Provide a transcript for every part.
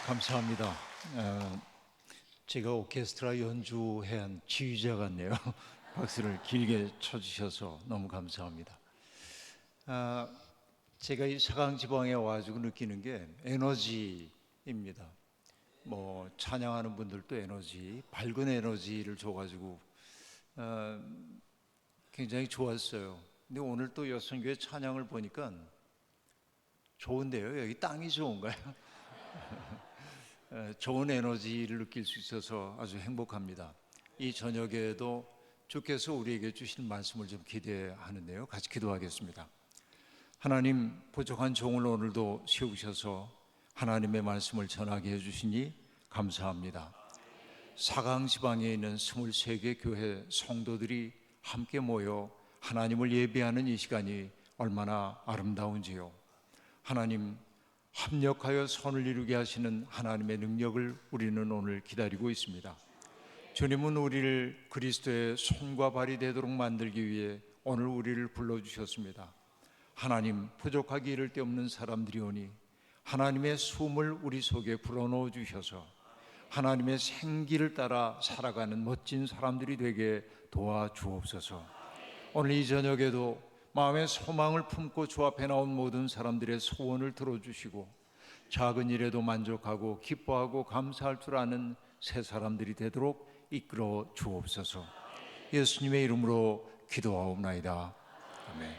감사합니다. 제가 오케스트라 연주해야 한 지휘자 같네요. 박수를 길게 쳐주셔서 너무 감사합니다. 제가 이 사강지방에 와가지고 느끼는 게 에너지입니다. 뭐 찬양하는 분들도 에너지, 밝은 에너지를 줘가지고 굉장히 좋았어요. 근데 오늘 또 여성교회 찬양을 보니까 좋은데요. 여기 땅이 좋은가요? 좋은 에너지를 느낄 수 있어서 아주 행복합니다. 이 저녁에도 주께서 우리에게 주신 말씀을 좀 기대하는데요. 같이 기도하겠습니다. 하나님, 부족한 종을 오늘도 세우셔서 하나님의 말씀을 전하게 해주시니 감사합니다. 사강지방에 있는 23개 교회 성도들이 함께 모여 하나님을 예배하는 이 시간이 얼마나 아름다운지요. 하나님, 합력하여 선을 이루게 하시는 하나님의 능력을 우리는 오늘 기다리고 있습니다. 주님은 우리를 그리스도의 손과 발이 되도록 만들기 위해 오늘 우리를 불러주셨습니다. 하나님, 부족하기 이를 데 없는 사람들이 오니 하나님의 숨을 우리 속에 불어넣어 주셔서 하나님의 생기를 따라 살아가는 멋진 사람들이 되게 도와주옵소서. 오늘 이 저녁에도 마음의 소망을 품고 주 앞에 나온 모든 사람들의 소원을 들어주시고 작은 일에도 만족하고 기뻐하고 감사할 줄 아는 새 사람들이 되도록 이끌어 주옵소서. 예수님의 이름으로 기도하옵나이다. 아멘.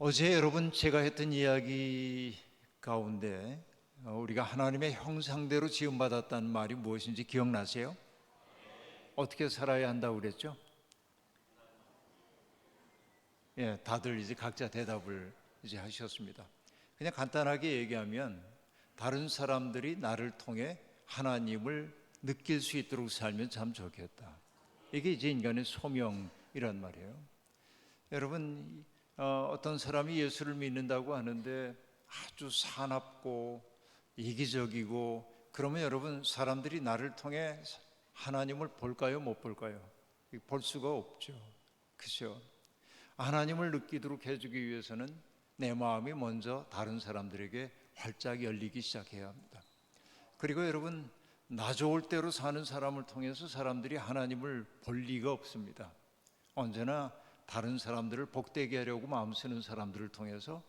어제 여러분 제가 했던 이야기 가운데 우리가 하나님의 형상대로 지음받았다는 말이 무엇인지 기억나세요? 어떻게 살아야 한다고 그랬죠? 예, 다들 이제 각자 대답을 이제 하셨습니다. 그냥 간단하게 얘기하면 다른 사람들이 나를 통해 하나님을 느낄 수 있도록 살면 참 좋겠다. 이게 이제 인간의 소명이란 말이에요. 여러분, 어떤 사람이 예수를 믿는다고 하는데 아주 사납고 이기적이고 그러면 여러분 사람들이 나를 통해 하나님을 볼까요? 못 볼까요? 볼 수가 없죠. 그렇죠? 하나님을 느끼도록 해주기 위해서는 내 마음이 먼저 다른 사람들에게 활짝 열리기 시작해야 합니다. 그리고 여러분, 나 좋을 대로 사는 사람을 통해서 사람들이 하나님을 볼 리가 없습니다. 언제나 다른 사람들을 복되게 하려고 마음 쓰는 사람들을 통해서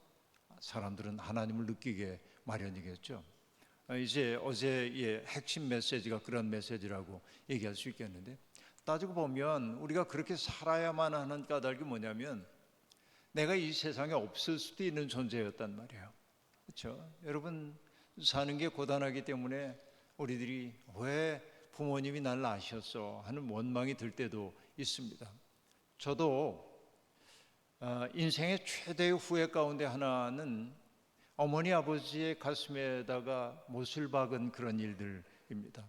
사람들은 하나님을 느끼게 마련이겠죠. 이제 어제의 핵심 메시지가 그런 메시지라고 얘기할 수 있겠는데, 따지고 보면 우리가 그렇게 살아야만 하는 까닭이 뭐냐면 내가 이 세상에 없을 수도 있는 존재였단 말이에요. 그렇죠? 여러분, 사는 게 고단하기 때문에 우리들이 왜 부모님이 날 낳으셨어 하는 원망이 들 때도 있습니다. 저도 인생의 최대의 후회 가운데 하나는 어머니 아버지의 가슴에다가 못을 박은 그런 일들입니다.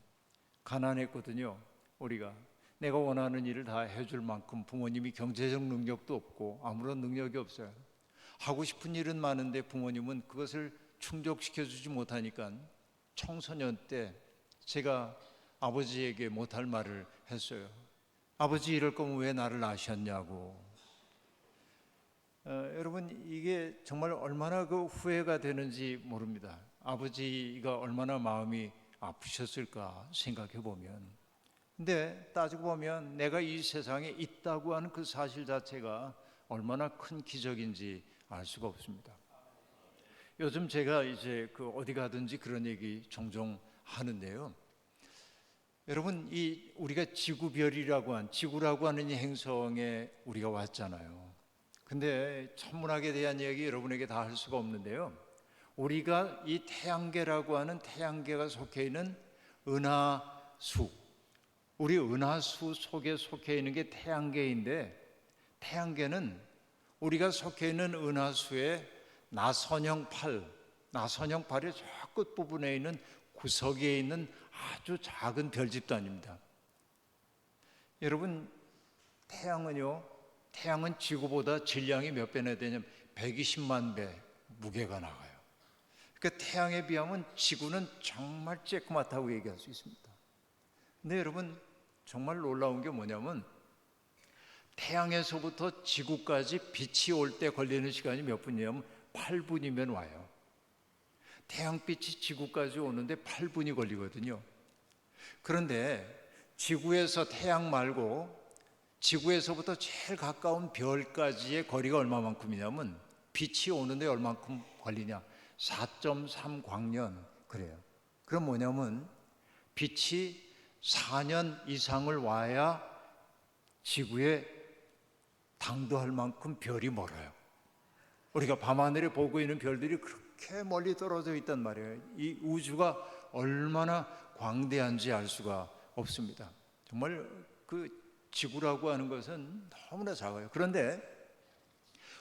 가난했거든요. 우리가 내가 원하는 일을 다 해줄 만큼 부모님이 경제적 능력도 없고 아무런 능력이 없어요. 하고 싶은 일은 많은데 부모님은 그것을 충족시켜 주지 못하니까 청소년 때 제가 아버지에게 못할 말을 했어요. 아버지, 이럴 거면 왜 나를 낳으셨냐고. 여러분, 이게 정말 얼마나 그 후회가 되는지 모릅니다. 아버지가 얼마나 마음이 아프셨을까 생각해 보면. 근데 따지고 보면 내가 이 세상에 있다고 하는 그 사실 자체가 얼마나 큰 기적인지 알 수가 없습니다. 요즘 제가 이제 어디 가든지 그런 얘기 종종 하는데요. 여러분, 우리가 지구라고 하는 이 행성에 우리가 왔잖아요. 근데 천문학에 대한 얘기 여러분에게 다 할 수가 없는데요. 우리가 이 태양계라고 하는 태양계가 속해 있는 은하수, 우리 은하수 속에 속해 있는 게 태양계인데, 태양계는 우리가 속해 있는 은하수의 나선형8의 저 끝부분에 있는 구석에 있는 아주 작은 별 집단입니다. 여러분, 태양은 지구보다 질량이 몇 배나 되냐면 120만 배 무게가 나가요. 그러니까 태양에 비하면 지구는 정말 쬐끄맣다고 얘기할 수 있습니다. 근데 여러분, 정말 놀라운 게 뭐냐면 태양에서부터 지구까지 빛이 올 때 걸리는 시간이 몇 분이냐면 8분이면 와요. 태양빛이 지구까지 오는데 8분이 걸리거든요. 그런데 지구에서 태양 말고 지구에서부터 제일 가까운 별까지의 거리가 얼마만큼이냐면 빛이 오는데 얼마만큼 걸리냐? 4.3 광년. 그래요. 그럼 뭐냐면 빛이 4년 이상을 와야 지구에 당도할 만큼 별이 멀어요. 우리가 밤하늘에 보고 있는 별들이 그렇게 멀리 떨어져 있단 말이에요. 이 우주가 얼마나 광대한지 알 수가 없습니다. 정말 그 지구라고 하는 것은 너무나 작아요. 그런데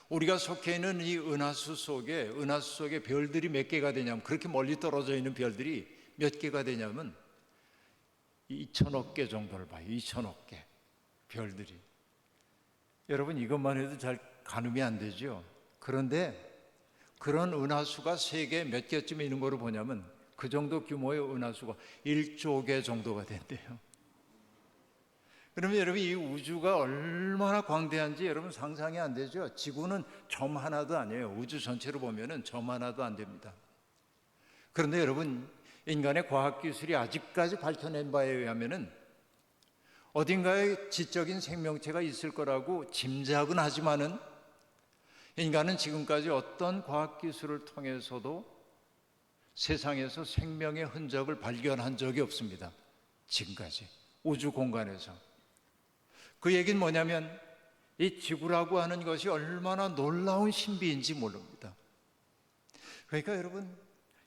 우리가 속해 있는 이 은하수 속에 별들이 몇 개가 되냐면, 그렇게 멀리 떨어져 있는 별들이 몇 개가 되냐면 2천억 개 정도를 봐요. 2천억 개 별들이. 여러분, 이것만 해도 잘 가늠이 안 되죠. 그런데 그런 은하수가 세계 몇 개쯤 있는 거로 보냐면 그 정도 규모의 은하수가 1조 개 정도가 된대요. 그러면 여러분, 이 우주가 얼마나 광대한지 여러분 상상이 안 되죠. 지구는 점 하나도 아니에요. 우주 전체로 보면은 점 하나도 안 됩니다. 그런데 여러분, 인간의 과학기술이 아직까지 밝혀낸 바에 의하면은 어딘가에 지적인 생명체가 있을 거라고 짐작은 하지만은 인간은 지금까지 어떤 과학기술을 통해서도 세상에서 생명의 흔적을 발견한 적이 없습니다. 지금까지 우주 공간에서. 그 얘기는 뭐냐면 이 지구라고 하는 것이 얼마나 놀라운 신비인지 모릅니다. 그러니까 여러분,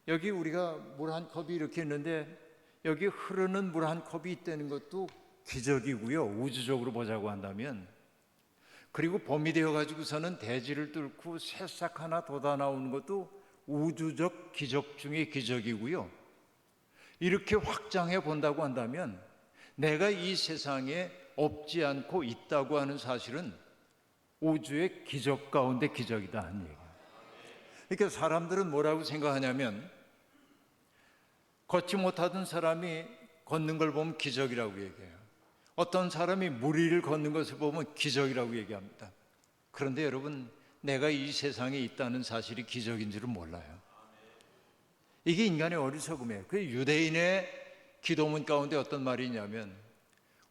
여기 우리가 물 한 컵이 이렇게 있는데 여기 흐르는 물 한 컵이 있다는 것도 기적이고요. 우주적으로 보자고 한다면. 그리고 봄이 되어 가지고서는 대지를 뚫고 새싹 하나 돋아 나오는 것도 우주적 기적 중의 기적이고요. 이렇게 확장해 본다고 한다면 내가 이 세상에 없지 않고 있다고 하는 사실은 우주의 기적 가운데 기적이다 하는 얘기예요. 그러니까 사람들은 뭐라고 생각하냐면 걷지 못하던 사람이 걷는 걸 보면 기적이라고 얘기해요. 어떤 사람이 물 위를 걷는 것을 보면 기적이라고 얘기합니다. 그런데 여러분, 내가 이 세상에 있다는 사실이 기적인 줄은 몰라요. 이게 인간의 어리석음이에요. 그 유대인의 기도문 가운데 어떤 말이 있냐면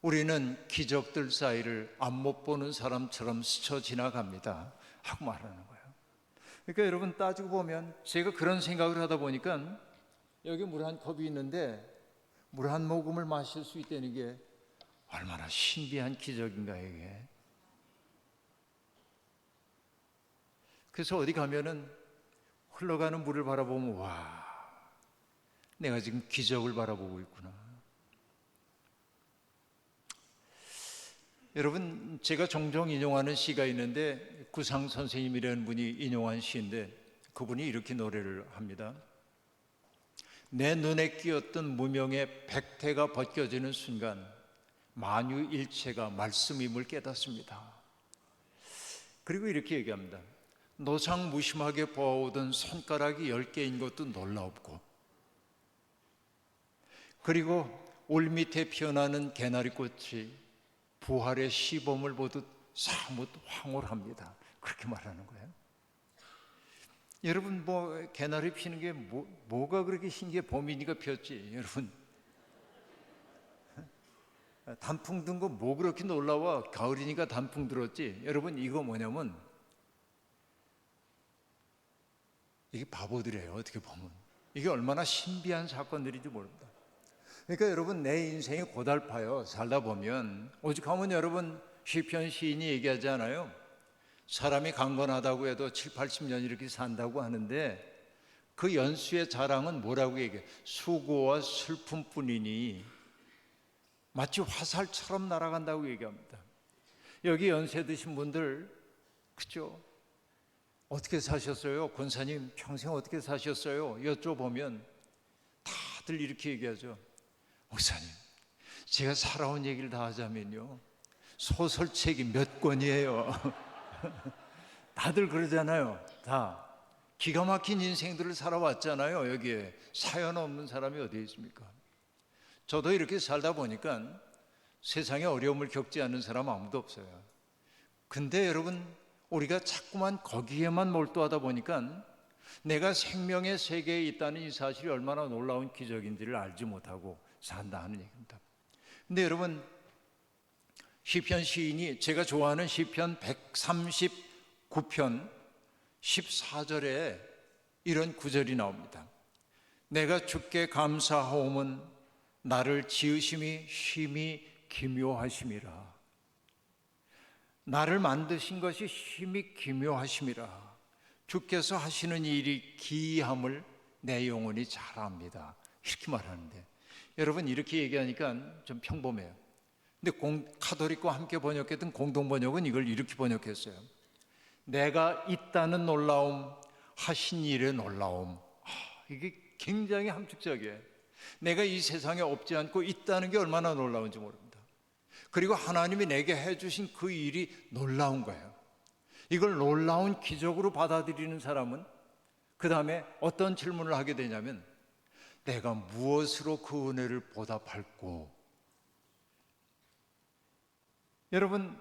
우리는 기적들 사이를 앞 못 보는 사람처럼 스쳐 지나갑니다 하고 말하는 거예요. 그러니까 여러분, 따지고 보면 제가 그런 생각을 하다 보니까 여기 물 한 컵이 있는데 물 한 모금을 마실 수 있다는 게 얼마나 신비한 기적인가 이게. 그래서 어디 가면은 흘러가는 물을 바라보면 와, 내가 지금 기적을 바라보고 있구나. 여러분, 제가 종종 인용하는 시가 있는데 구상 선생님이라는 분이 인용한 시인데 그분이 이렇게 노래를 합니다. 내 눈에 끼었던 무명의 백태가 벗겨지는 순간 만유일체가 말씀임을 깨닫습니다. 그리고 이렇게 얘기합니다. 노상 무심하게 보아오던 손가락이 10개인 것도 놀라웠고, 그리고 올 밑에 피어나는 개나리꽃이 부활의 시범을 보듯 사뭇 황홀합니다. 그렇게 말하는 거예요. 여러분, 뭐 개나리 피는 게 뭐가 그렇게 신기해? 봄이니까 피었지. 여러분, 단풍 든 거 뭐 그렇게 놀라워? 가을이니까 단풍 들었지. 여러분, 이거 뭐냐면 이게 바보들이에요. 어떻게 보면 이게 얼마나 신비한 사건들인지 모릅니다. 그러니까 여러분, 내 인생이 고달파요. 살다 보면 오죽하면 여러분, 시편 시인이 얘기하지 않아요? 사람이 강건하다고 해도 7, 80년 이렇게 산다고 하는데 그 연수의 자랑은 뭐라고 얘기해요? 수고와 슬픔뿐이니 마치 화살처럼 날아간다고 얘기합니다. 여기 연세 드신 분들, 그죠? 어떻게 사셨어요? 권사님 평생 어떻게 사셨어요? 여쭤보면 다들 이렇게 얘기하죠. 목사님, 제가 살아온 얘기를 다 하자면요, 소설책이 몇 권이에요. 다들 그러잖아요. 다 기가 막힌 인생들을 살아왔잖아요. 여기에 사연 없는 사람이 어디 있습니까? 저도 이렇게 살다 보니까 세상에 어려움을 겪지 않는 사람 아무도 없어요. 근데 여러분, 우리가 자꾸만 거기에만 몰두하다 보니까 내가 생명의 세계에 있다는 이 사실이 얼마나 놀라운 기적인지를 알지 못하고 산다 하는 얘기입니다. 근데 여러분, 시편 시인이 제가 좋아하는 시편 139편 14절에 이런 구절이 나옵니다. 내가 주께 감사하오면 나를 지으심이 심히 기묘하심이라. 나를 만드신 것이 심히 기묘하심이라. 주께서 하시는 일이 기이함을 내 영혼이 잘 압니다. 이렇게 말하는데, 여러분 이렇게 얘기하니까 좀 평범해요. 근데 카톨릭과 함께 번역했던 공동번역은 이걸 이렇게 번역했어요. 내가 있다는 놀라움, 하신 일의 놀라움. 이게 굉장히 함축적이에요. 내가 이 세상에 없지 않고 있다는 게 얼마나 놀라운지 모릅니다. 그리고 하나님이 내게 해주신 그 일이 놀라운 거예요. 이걸 놀라운 기적으로 받아들이는 사람은 그 다음에 어떤 질문을 하게 되냐면, 내가 무엇으로 그 은혜를 보답할꼬? 여러분,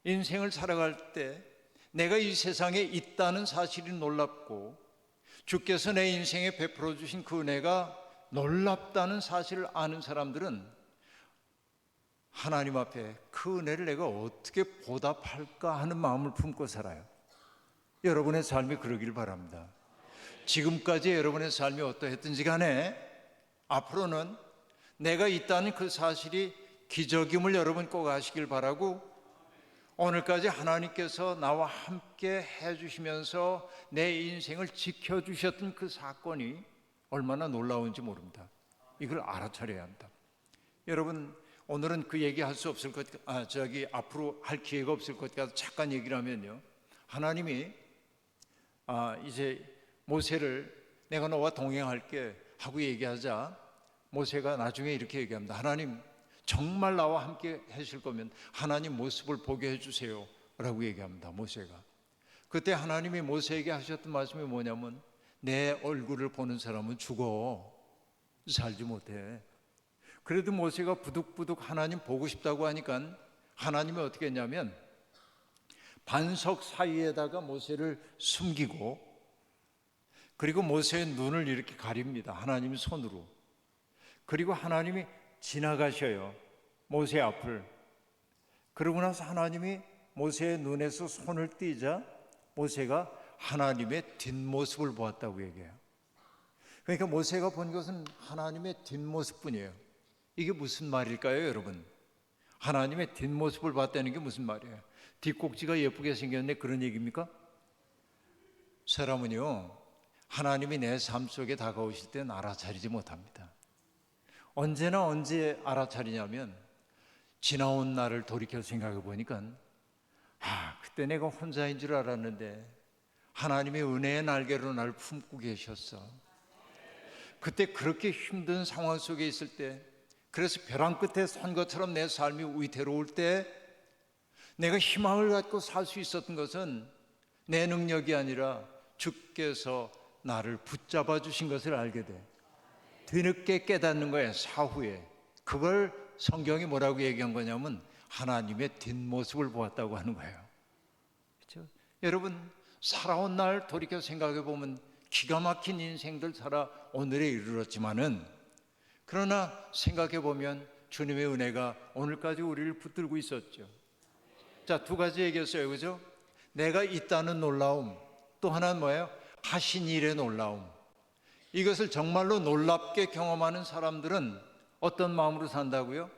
인생을 살아갈 때 내가 이 세상에 있다는 사실이 놀랍고 주께서 내 인생에 베풀어 주신 그 은혜가 놀랍다는 사실을 아는 사람들은 하나님 앞에 그 은혜를 내가 어떻게 보답할까 하는 마음을 품고 살아요. 여러분의 삶이 그러길 바랍니다. 지금까지 여러분의 삶이 어떠했든지 간에 앞으로는 내가 있다는 그 사실이 기적임을 여러분 꼭 아시길 바라고, 오늘까지 하나님께서 나와 함께 해주시면서 내 인생을 지켜주셨던 그 사건이 얼마나 놀라운지 모릅니다. 이걸 알아차려야 합니다. 여러분, 오늘은 그 얘기 할 수 없을 것, 앞으로 할 기회가 없을 것 같아서 잠깐 얘기를 하면요. 하나님이 이제 모세를 내가 너와 동행할게 하고 얘기하자 모세가 나중에 이렇게 얘기합니다. 하나님, 정말 나와 함께 하실 거면 하나님 모습을 보게 해주세요 라고 얘기합니다. 모세가. 그때 하나님이 모세에게 하셨던 말씀이 뭐냐면, 내 얼굴을 보는 사람은 죽어 살지 못해. 그래도 모세가 부득부득 하나님 보고 싶다고 하니까 하나님이 어떻게 했냐면 반석 사이에다가 모세를 숨기고, 그리고 모세의 눈을 이렇게 가립니다. 하나님의 손으로. 그리고 하나님이 지나가셔요, 모세 앞을. 그러고 나서 하나님이 모세의 눈에서 손을 띄자 모세가 하나님의 뒷모습을 보았다고 얘기해요. 그러니까 모세가 본 것은 하나님의 뒷모습뿐이에요. 이게 무슨 말일까요, 여러분? 하나님의 뒷모습을 봤다는 게 무슨 말이에요? 뒷꼭지가 예쁘게 생겼네, 그런 얘기입니까? 사람은요, 하나님이 내 삶 속에 다가오실 땐 알아차리지 못합니다. 언제 알아차리냐면, 지나온 날을 돌이켜 생각해 보니까 그때 내가 혼자인 줄 알았는데 하나님의 은혜의 날개로 날 품고 계셨어. 그때 그렇게 힘든 상황 속에 있을 때, 그래서 벼랑 끝에 선 것처럼 내 삶이 위태로울 때 내가 희망을 갖고 살 수 있었던 것은 내 능력이 아니라 주께서 나를 붙잡아 주신 것을 알게 돼. 뒤늦게 깨닫는 거예요, 사후에. 그걸 성경이 뭐라고 얘기한 거냐면 하나님의 뒷모습을 보았다고 하는 거예요. 그렇죠? 여러분, 살아온 날 돌이켜 생각해 보면 기가 막힌 인생들 살아 오늘에 이르렀지만은, 그러나 생각해 보면 주님의 은혜가 오늘까지 우리를 붙들고 있었죠. 자, 두 가지 얘기했어요, 그죠? 내가 있다는 놀라움, 또 하나는 뭐예요? 하신 일의 놀라움. 이것을 정말로 놀랍게 경험하는 사람들은 어떤 마음으로 산다고요?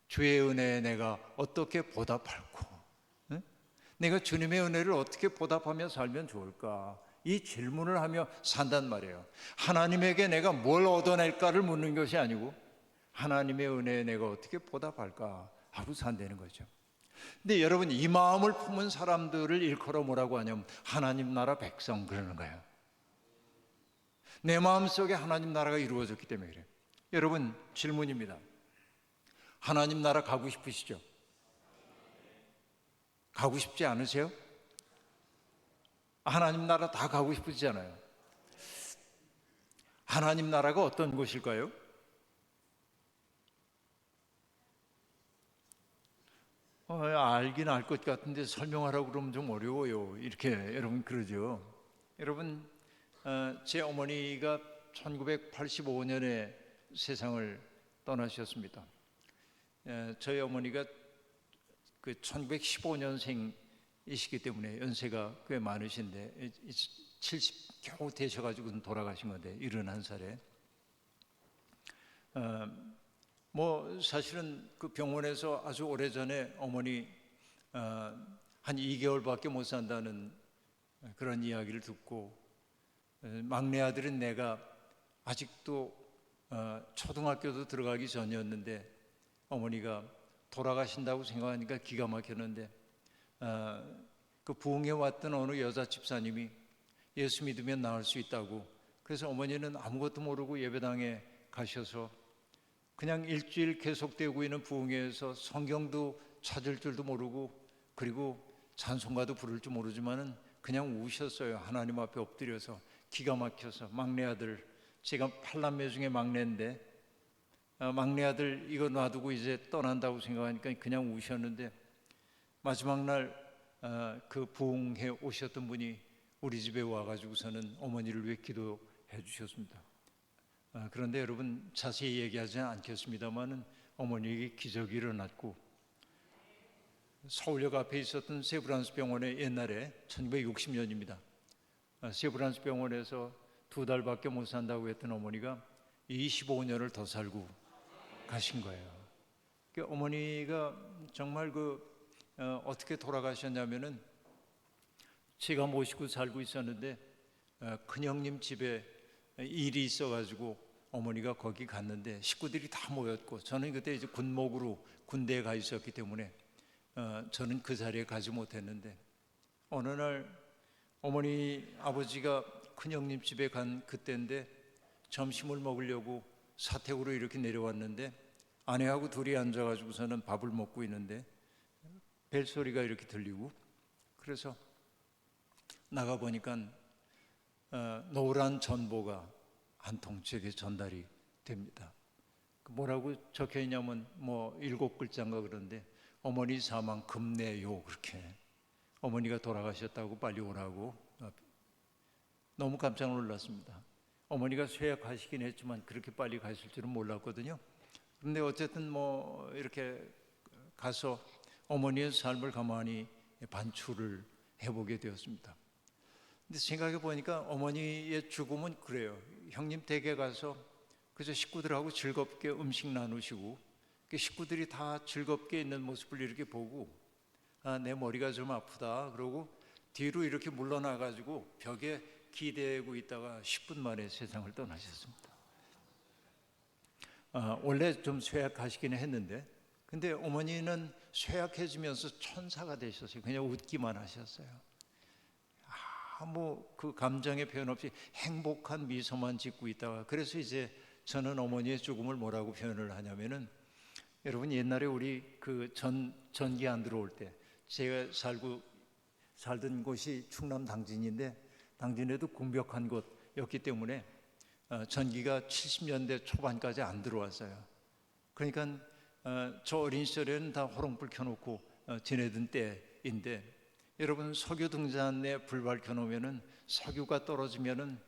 주의 은혜에 내가 어떻게 보답할까? 내가 주님의 은혜를 어떻게 보답하며 살면 좋을까? 이 질문을 하며 산단 말이에요. 하나님에게 내가 뭘 얻어낼까를 묻는 것이 아니고 하나님의 은혜에 내가 어떻게 보답할까 하고 산다는 거죠. 근데 여러분, 이 마음을 품은 사람들을 일컬어 뭐라고 하냐면 하나님 나라 백성, 그러는 거예요. 내 마음속에 하나님 나라가 이루어졌기 때문에 그래요. 여러분, 질문입니다. 하나님 나라 가고 싶으시죠? 가고 싶지 않으세요? 하나님 나라 다 가고 싶으시잖아요. 하나님 나라가 어떤 곳일까요? 알긴 알 것 같은데 설명하라고 그러면 좀 어려워요. 이렇게 여러분 그러죠. 여러분, 제 어머니가 1985년에 세상을 떠나셨습니다. 저희 어머니가 그 1915년생이시기 때문에 연세가 꽤 많으신데 70 겨우 되셔가지고 돌아가신 건데 71살에 뭐 사실은 그 병원에서 아주 오래전에 어머니 한 2개월밖에 못 산다는 그런 이야기를 듣고 막내 아들은 내가 아직도 초등학교도 들어가기 전이었는데 어머니가 돌아가신다고 생각하니까 기가 막혔는데 그 부흥에 왔던 어느 여자 집사님이 예수 믿으면 나을 수 있다고 그래서 어머니는 아무것도 모르고 예배당에 가셔서 그냥 일주일 계속되고 있는 부흥회에서 성경도 찾을 줄도 모르고 그리고 찬송가도 부를 줄 모르지만은 그냥 우셨어요. 하나님 앞에 엎드려서 기가 막혀서 막내 아들 제가 8남매 중에 막내인데 막내 아들 이거 놔두고 이제 떠난다고 생각하니까 그냥 우셨는데 마지막 날 그 부흥회 오셨던 분이 우리 집에 와가지고서는 어머니를 위해 기도해 주셨습니다. 그런데 여러분 자세히 얘기하지 않겠습니다만은 어머니에게 기적이 일어났고 서울역 앞에 있었던 세브란스 병원에 옛날에 1960년입니다. 세브란스 병원에서 2달밖에 못 산다고 했던 어머니가 25년을 더 살고 가신 거예요. 그러니까 어머니가 정말 어떻게 돌아가셨냐면은 제가 모시고 살고 있었는데 큰형님 집에 일이 있어가지고 어머니가 거기 갔는데 식구들이 다 모였고 저는 그때 이제 군목으로 군대에 가 있었기 때문에 저는 그 자리에 가지 못했는데 어느 날 어머니 아버지가 큰형님 집에 간 그때인데 점심을 먹으려고 사택으로 이렇게 내려왔는데 아내하고 둘이 앉아가지고서는 밥을 먹고 있는데 벨소리가 이렇게 들리고 그래서 나가보니까 노란 전보가 한 통 제게 전달이 됩니다. 뭐라고 적혀 있냐면 뭐 7글자인가 그런데 어머니 사망 급내요 그렇게 어머니가 돌아가셨다고 빨리 오라고. 너무 깜짝 놀랐습니다. 어머니가 쇠약하시긴 했지만 그렇게 빨리 가실 줄은 몰랐거든요. 그런데 어쨌든 뭐 이렇게 가서 어머니의 삶을 가만히 반추를 해보게 되었습니다. 근데 생각해 보니까 어머니의 죽음은 그래요. 형님 댁에 가서 그저 식구들하고 즐겁게 음식 나누시고 식구들이 다 즐겁게 있는 모습을 이렇게 보고 내 머리가 좀 아프다 그러고 뒤로 이렇게 물러나가지고 벽에 기대고 있다가 10분 만에 세상을 떠나셨습니다. 원래 좀 쇠약하시긴 했는데 근데 어머니는 쇠약해지면서 천사가 되셨어요. 그냥 웃기만 하셨어요. 아무 그 감정의 표현 없이 행복한 미소만 짓고 있다가 그래서 이제 저는 어머니의 죽음을 뭐라고 표현을 하냐면은 여러분 옛날에 우리 그 전기 안 들어올 때 제가 살던 곳이 충남 당진인데 당진에도 궁벽한 곳이었기 때문에 전기가 70년대 초반까지 안 들어왔어요. 그러니까 저 어린 시절에는 다 호롱불 켜놓고 지내던 때인데 여러분 석유 등잔에 불 밝혀놓으면은 석유가 떨어지면은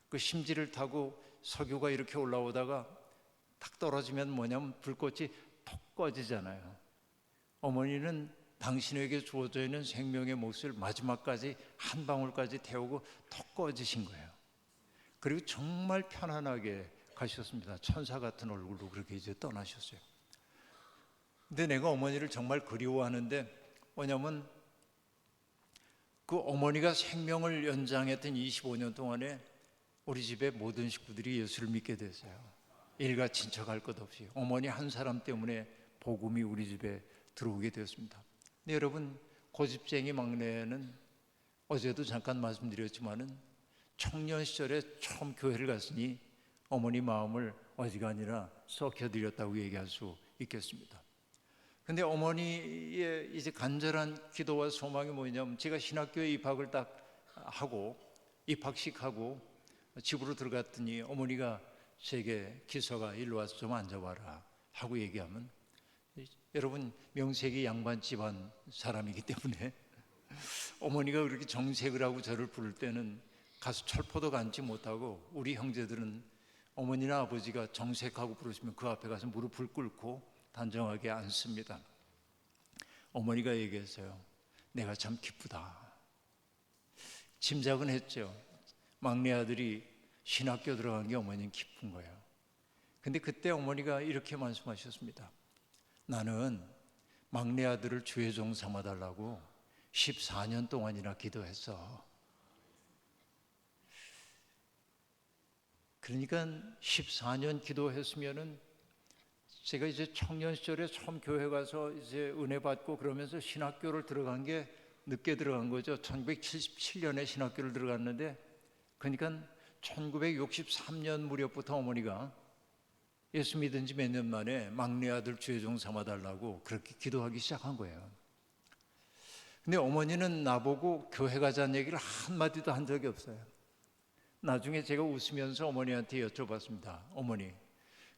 그 심지를 타고 석유가 이렇게 올라오다가 탁 떨어지면 뭐냐면 불꽃이 톡 꺼지잖아요. 어머니는 당신에게 주어져 있는 생명의 몫을 마지막까지 한 방울까지 태우고 톡 꺼지신 거예요. 그리고 정말 편안하게 가셨습니다. 천사 같은 얼굴로 그렇게 이제 떠나셨어요. 근데 내가 어머니를 정말 그리워하는데 뭐냐면 그 어머니가 생명을 연장했던 25년 동안에 우리 집의 모든 식구들이 예수를 믿게 됐어요. 일가 친척할 것 없이 어머니 한 사람 때문에 복음이 우리 집에 들어오게 되었습니다. 근데 여러분 고집쟁이 막내는 어제도 잠깐 말씀드렸지만은 청년 시절에 처음 교회를 갔으니 어머니 마음을 어지간히나 썩혀드렸다고 얘기할 수 있겠습니다. 근데 어머니의 이제 간절한 기도와 소망이 뭐냐면 제가 신학교에 입학을 딱 하고 입학식하고 집으로 들어갔더니 어머니가 제게 기서가 일로 와서 좀 앉아봐라 하고 얘기하면 여러분 명색이 양반 집안 사람이기 때문에 어머니가 그렇게 정색을 하고 저를 부를 때는 가서 철포도 감지 못하고 우리 형제들은 어머니나 아버지가 정색하고 부르시면 그 앞에 가서 무릎을 꿇고 단정하게 앉습니다. 어머니가 얘기했어요. 내가 참 기쁘다. 짐작은 했죠. 막내 아들이 신학교 들어간 게 어머니는 기쁜 거예요. 근데 그때 어머니가 이렇게 말씀하셨습니다. 나는 막내 아들을 주의 종 삼아달라고 14년 동안이나 기도했어. 그러니까 14년 기도했으면은 제가 이제 청년 시절에 처음 교회 가서 이제 은혜 받고 그러면서 신학교를 들어간 게 늦게 들어간 거죠. 1977년에 신학교를 들어갔는데, 그러니까 1963년 무렵부터 어머니가 예수 믿은 지 몇 년 만에 막내 아들 주의 종 삼아달라고 그렇게 기도하기 시작한 거예요. 근데 어머니는 나보고 교회 가자는 얘기를 한마디도 한 적이 없어요. 나중에 제가 웃으면서 어머니한테 여쭤봤습니다. 어머니,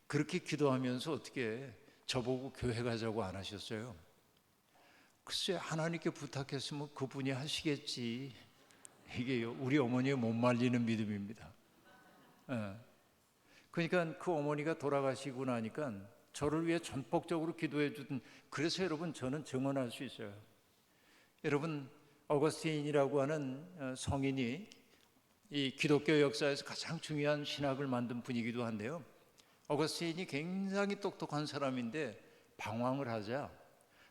그렇게 기도하면서 어떻게 저보고 교회 가자고 안 하셨어요? 글쎄, 하나님께 부탁했으면 그분이 하시겠지. 이게 우리 어머니의 못 말리는 믿음입니다. 그러니까 그 어머니가 돌아가시고 나니까 저를 위해 전폭적으로 기도해 주던, 그래서 여러분 저는 증언할 수 있어요. 여러분, 어거스틴이라고 하는 성인이 이 기독교 역사에서 가장 중요한 신학을 만든 분이기도 한데요. 어거스틴이 굉장히 똑똑한 사람인데 방황을 하자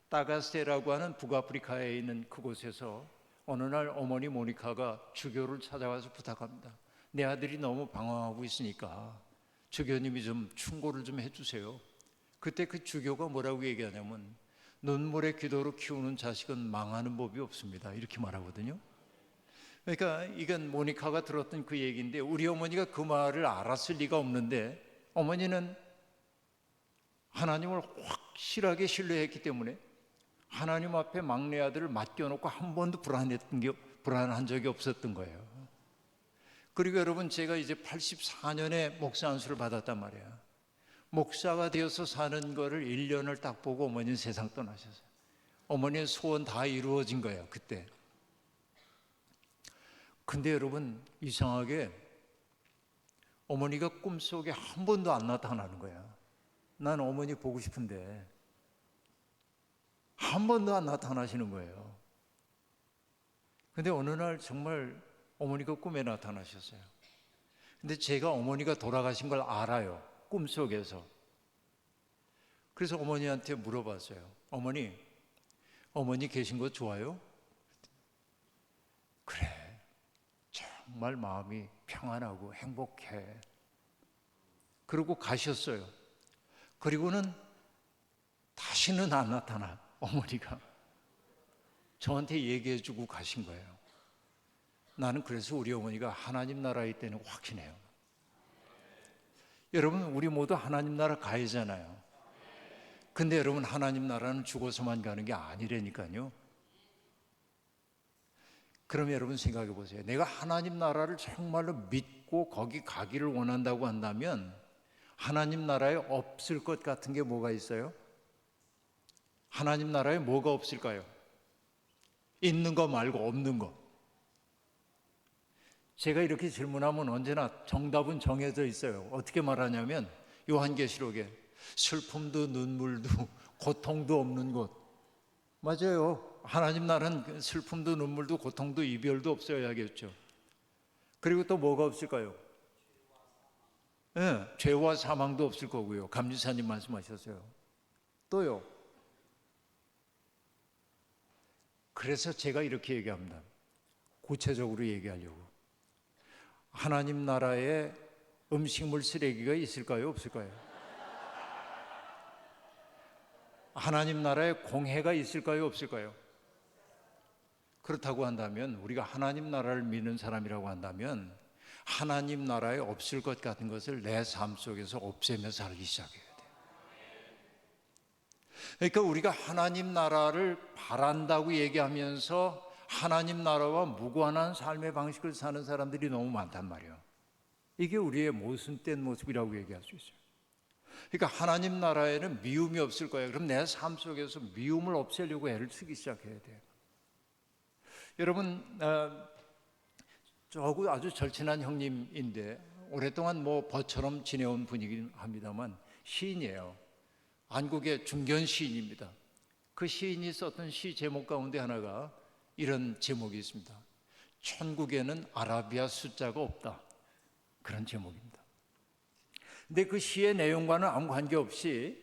따가스테라고 하는 북아프리카에 있는 그곳에서 어느 날 어머니 모니카가 주교를 찾아와서 부탁합니다. 내 아들이 너무 방황하고 있으니까 주교님이 좀 충고를 좀 해주세요. 그때 그 주교가 뭐라고 얘기하냐면, 눈물의 기도로 키우는 자식은 망하는 법이 없습니다, 이렇게 말하거든요. 그러니까 이건 모니카가 들었던 그 얘기인데, 우리 어머니가 그 말을 알았을 리가 없는데, 어머니는 하나님을 확실하게 신뢰했기 때문에 하나님 앞에 막내 아들을 맡겨놓고 한 번도 불안한 적이 없었던 거예요. 그리고 여러분, 제가 이제 84년에 목사 안수를 받았단 말이에요. 목사가 되어서 사는 거를 1년을 딱 보고 어머니는 세상 떠나셨어요. 어머니의 소원 다 이루어진 거예요, 그때. 근데 여러분, 이상하게 어머니가 꿈속에 한 번도 안 나타나는 거야. 난 어머니 보고 싶은데 한 번도 안 나타나시는 거예요. 근데 어느 날 정말 어머니가 꿈에 나타나셨어요. 근데 제가 어머니가 돌아가신 걸 알아요, 꿈속에서. 그래서 어머니한테 물어봤어요. 어머니 계신 거 좋아요? 그래, 정말 마음이 평안하고 행복해. 그러고 가셨어요. 그리고는 다시는 안 나타나. 어머니가 저한테 얘기해 주고 가신 거예요. 나는 그래서 우리 어머니가 하나님 나라에 있다는 확신해요. 여러분, 우리 모두 하나님 나라 가야잖아요. 근데 여러분, 하나님 나라는 죽어서만 가는 게 아니라니까요. 그럼 여러분 생각해 보세요. 내가 하나님 나라를 정말로 믿고 거기 가기를 원한다고 한다면 하나님 나라에 없을 것 같은 게 뭐가 있어요? 하나님 나라에 뭐가 없을까요? 있는 거 말고 없는 거. 제가 이렇게 질문하면 언제나 정답은 정해져 있어요. 어떻게 말하냐면 요한계시록에 슬픔도 눈물도 고통도 없는 곳. 맞아요. 하나님 나라는 슬픔도 눈물도 고통도 이별도 없어야겠죠. 그리고 또 뭐가 없을까요? 네, 죄와 사망도 없을 거고요. 감지사님 말씀하셨어요. 또요. 그래서 제가 이렇게 얘기합니다. 구체적으로 얘기하려고. 하나님 나라에 음식물 쓰레기가 있을까요? 없을까요? 하나님 나라에 공해가 있을까요? 없을까요? 그렇다고 한다면, 우리가 하나님 나라를 믿는 사람이라고 한다면 하나님 나라에 없을 것 같은 것을 내 삶 속에서 없애며 살기 시작해야 돼요. 그러니까 우리가 하나님 나라를 바란다고 얘기하면서 하나님 나라와 무관한 삶의 방식을 사는 사람들이 너무 많단 말이에요. 이게 우리의 모순된 모습이라고 얘기할 수 있어요. 그러니까 하나님 나라에는 미움이 없을 거예요. 그럼 내 삶 속에서 미움을 없애려고 애를 쓰기 시작해야 돼요. 여러분, 저하고 아주 절친한 형님인데 오랫동안 뭐 벗처럼 지내온 분이긴 합니다만 시인이에요. 안국의 중견 시인입니다. 그 시인이 썼던 시 제목 가운데 하나가 이런 제목이 있습니다. 천국에는 아라비아 숫자가 없다. 그런 제목입니다. 근데 그 시의 내용과는 아무 관계없이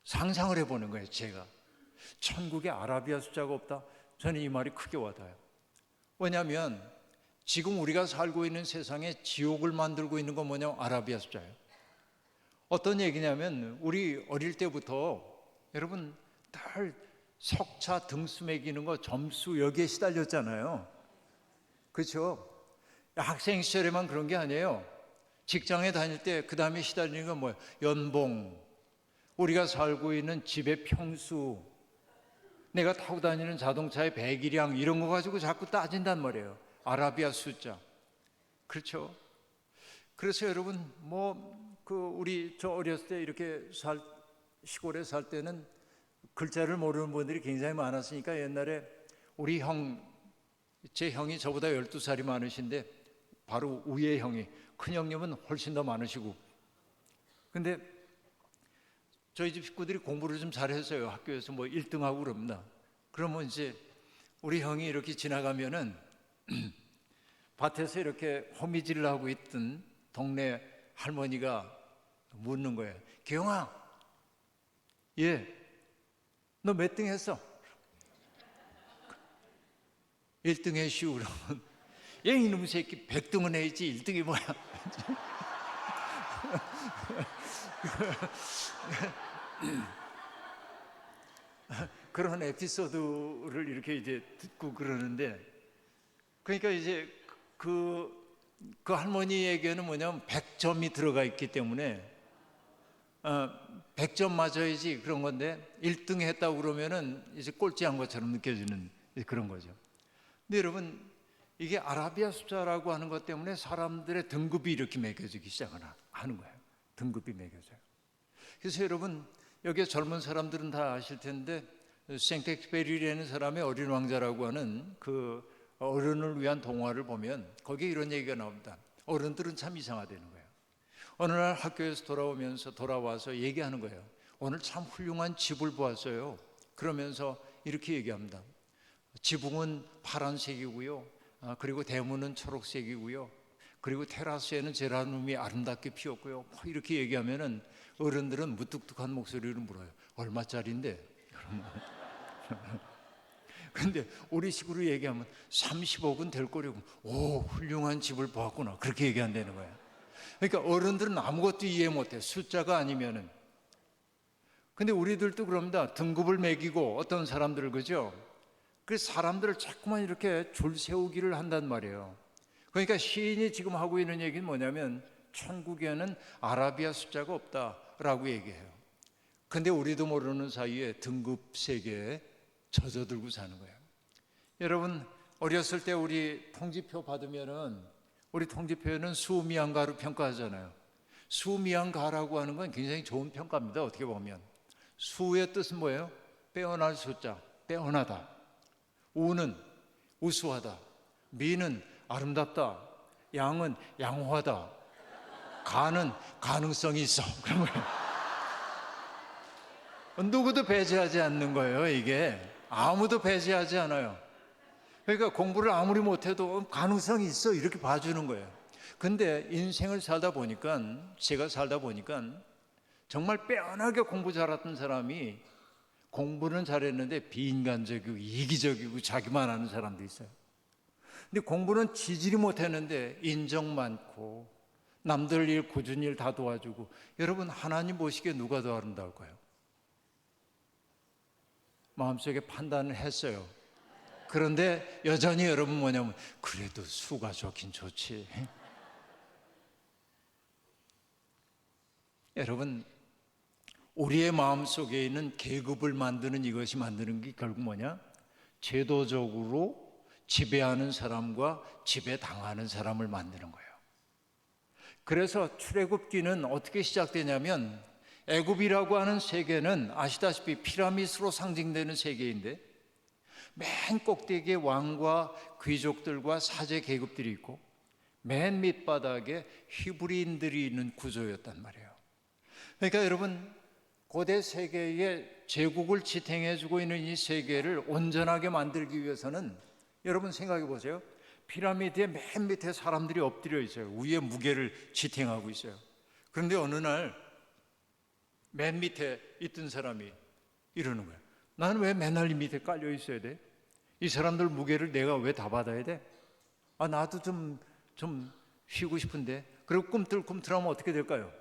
상상을 해보는 거예요. 제가 천국에 아라비아 숫자가 없다. 저는 이 말이 크게 와닿아요. 왜냐하면 지금 우리가 살고 있는 세상에 지옥을 만들고 있는 건 뭐냐면 아라비아 숫자예요. 어떤 얘기냐면 우리 어릴 때부터 여러분 늘 석차 등수 매기는 거 점수 여기에 시달렸잖아요. 그렇죠? 학생 시절에만 그런 게 아니에요. 직장에 다닐 때 그 다음에 시달리는 건 뭐예요? 연봉, 우리가 살고 있는 집의 평수, 내가 타고 다니는 자동차의 배기량 이런 거 가지고 자꾸 따진단 말이에요. 아라비아 숫자. 그렇죠? 그래서 여러분 우리 저 어렸을 때 이렇게 시골에 살 때는 글자를 모르는 분들이 굉장히 많았으니까 옛날에 우리 제 형이 저보다 12살이 많으신데 바로 위에 형이 큰 형님은 훨씬 더 많으시고 근데 저희 집 식구들이 공부를 좀 잘했어요. 학교에서 1등하고 그럽니다. 그러면 이제 우리 형이 이렇게 지나가면은 밭에서 이렇게 호미질을 하고 있던 동네 할머니가 묻는 거예요. 기영아, 너 몇 등 했어? 1등 했슈. 그러면 이놈 새끼 100등은 해야지 1등이 뭐야. 그런 에피소드를 이렇게 이제 듣고 그러는데 그러니까 이제 그 할머니에게는 뭐냐면 100점이 들어가 있기 때문에 100점 맞아야지 그런 건데 1등 했다고 그러면은 이제 꼴찌한 것처럼 느껴지는 그런 거죠. 근데 여러분 이게 아라비아 숫자라고 하는 것 때문에 사람들의 등급이 이렇게 매겨지기 시작하는 거예요. 등급이 매겨져요. 그래서 여러분 여기 젊은 사람들은 다 아실 텐데 생텍스페리라는 사람의 어린 왕자라고 하는 그 어른을 위한 동화를 보면 거기에 이런 얘기가 나옵니다. 어른들은 참 이상하다는 거예요. 어느 날 학교에서 돌아와서 얘기하는 거예요. 오늘 참 훌륭한 집을 보았어요. 그러면서 이렇게 얘기합니다. 지붕은 파란색이고요. 그리고 대문은 초록색이고요. 그리고 테라스에는 제라늄이 아름답게 피었고요. 이렇게 얘기하면은 어른들은 무뚝뚝한 목소리로 물어요. 얼마짜리인데? 근데 우리 식으로 얘기하면 30억은 될 거라고. 오, 훌륭한 집을 보았구나. 그렇게 얘기한다는 거예요. 그러니까 어른들은 아무것도 이해 못해. 숫자가 아니면은. 근데 우리들도 그럽니다. 등급을 매기고 어떤 사람들 그죠? 그 사람들을 자꾸만 이렇게 줄 세우기를 한단 말이에요. 그러니까 시인이 지금 하고 있는 얘기는 뭐냐면 천국에는 아라비아 숫자가 없다라고 얘기해요. 근데 우리도 모르는 사이에 등급 세계에 젖어들고 사는 거예요. 여러분 어렸을 때 우리 통지표 받으면은 우리 통지표에는 수미양가로 평가하잖아요. 수미양가라고 하는 건 굉장히 좋은 평가입니다. 어떻게 보면 수의 뜻은 뭐예요? 빼어날 숫자, 빼어나다. 우는 우수하다. 미는 아름답다. 양은 양호하다. 가는 가능성이 있어. 그런 거예요. 누구도 배제하지 않는 거예요. 이게 아무도 배제하지 않아요. 그러니까 공부를 아무리 못해도 가능성이 있어 이렇게 봐주는 거예요. 근데 인생을 살다 보니까 제가 살다 보니까 정말 빼어나게 공부 잘했던 사람이 공부는 잘했는데 비인간적이고 이기적이고 자기만 아는 사람도 있어요. 근데 공부는 지질이 못했는데 인정 많고 남들 일 굳은 일 다 도와주고. 여러분 하나님 보시기에 누가 더 아름다울까요? 마음속에 판단을 했어요. 그런데 여전히 여러분 뭐냐면 그래도 수가 좋긴 좋지. 여러분 우리의 마음속에 있는 계급을 만드는 이것이 만드는 게 결국 뭐냐? 제도적으로 지배하는 사람과 지배당하는 사람을 만드는 거예요. 그래서 출애굽기는 어떻게 시작되냐면 애굽이라고 하는 세계는 아시다시피 피라미드로 상징되는 세계인데 맨 꼭대기에 왕과 귀족들과 사제 계급들이 있고 맨 밑바닥에 히브리인들이 있는 구조였단 말이에요. 그러니까 여러분, 고대 세계의 제국을 지탱해주고 있는 이 세계를 온전하게 만들기 위해서는 여러분 생각해 보세요. 피라미드의 맨 밑에 사람들이 엎드려 있어요. 위에 무게를 지탱하고 있어요. 그런데 어느 날 맨 밑에 있던 사람이 이러는 거예요. 나는 왜 맨날 이 밑에 깔려 있어야 돼? 이 사람들 무게를 내가 왜 다 받아야 돼? 나도 좀 쉬고 싶은데. 그리고 꿈틀꿈틀하면 어떻게 될까요?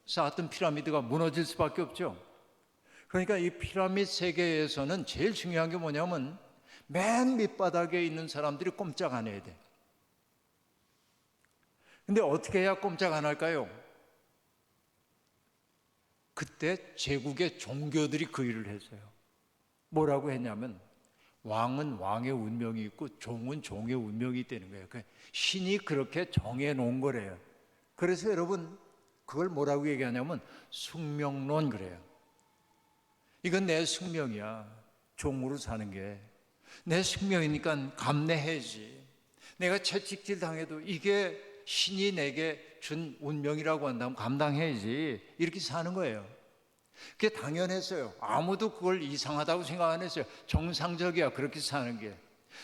쌓았던 피라미드가 무너질 수밖에 없죠. 그러니까 이 피라미드 세계에서는 제일 중요한 게 뭐냐면 맨 밑바닥에 있는 사람들이 꼼짝 안 해야 돼. 근데 어떻게 해야 꼼짝 안 할까요? 그때 제국의 종교들이 그 일을 했어요. 뭐라고 했냐면 왕은 왕의 운명이 있고 종은 종의 운명이 있다는 거예요. 신이 그렇게 정해놓은 거래요. 그래서 여러분 그걸 뭐라고 얘기하냐면 숙명론 그래요. 이건 내 숙명이야. 종으로 사는 게 내 숙명이니까 감내해야지. 내가 채찍질 당해도 이게 신이 내게 준 운명이라고 한다면 감당해야지. 이렇게 사는 거예요. 그게 당연했어요. 아무도 그걸 이상하다고 생각 안 했어요. 정상적이야, 그렇게 사는 게.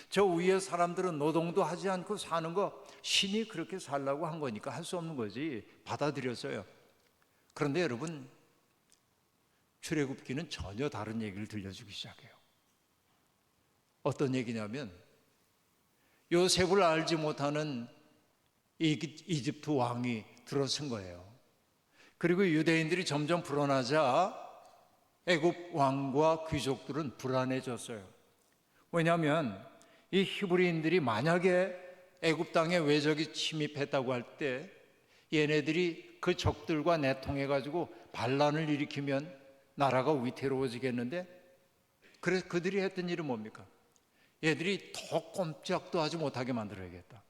저 위에 사람들은 노동도 하지 않고 사는 거 신이 그렇게 살라고 한 거니까 할 수 없는 거지. 받아들였어요. 그런데 여러분, 출애굽기는 전혀 다른 얘기를 들려주기 시작해요. 어떤 얘기냐면 요셉을 알지 못하는 이집트 왕이 들어선 거예요. 그리고 유대인들이 점점 불어나자 애굽 왕과 귀족들은 불안해졌어요. 왜냐하면 이 히브리인들이 만약에 애굽 땅에 외적이 침입했다고 할 때 얘네들이 그 적들과 내통해 가지고 반란을 일으키면 나라가 위태로워지겠는데, 그래서 그들이 했던 일은 뭡니까? 얘들이 더 꼼짝도 하지 못하게 만들어야겠다.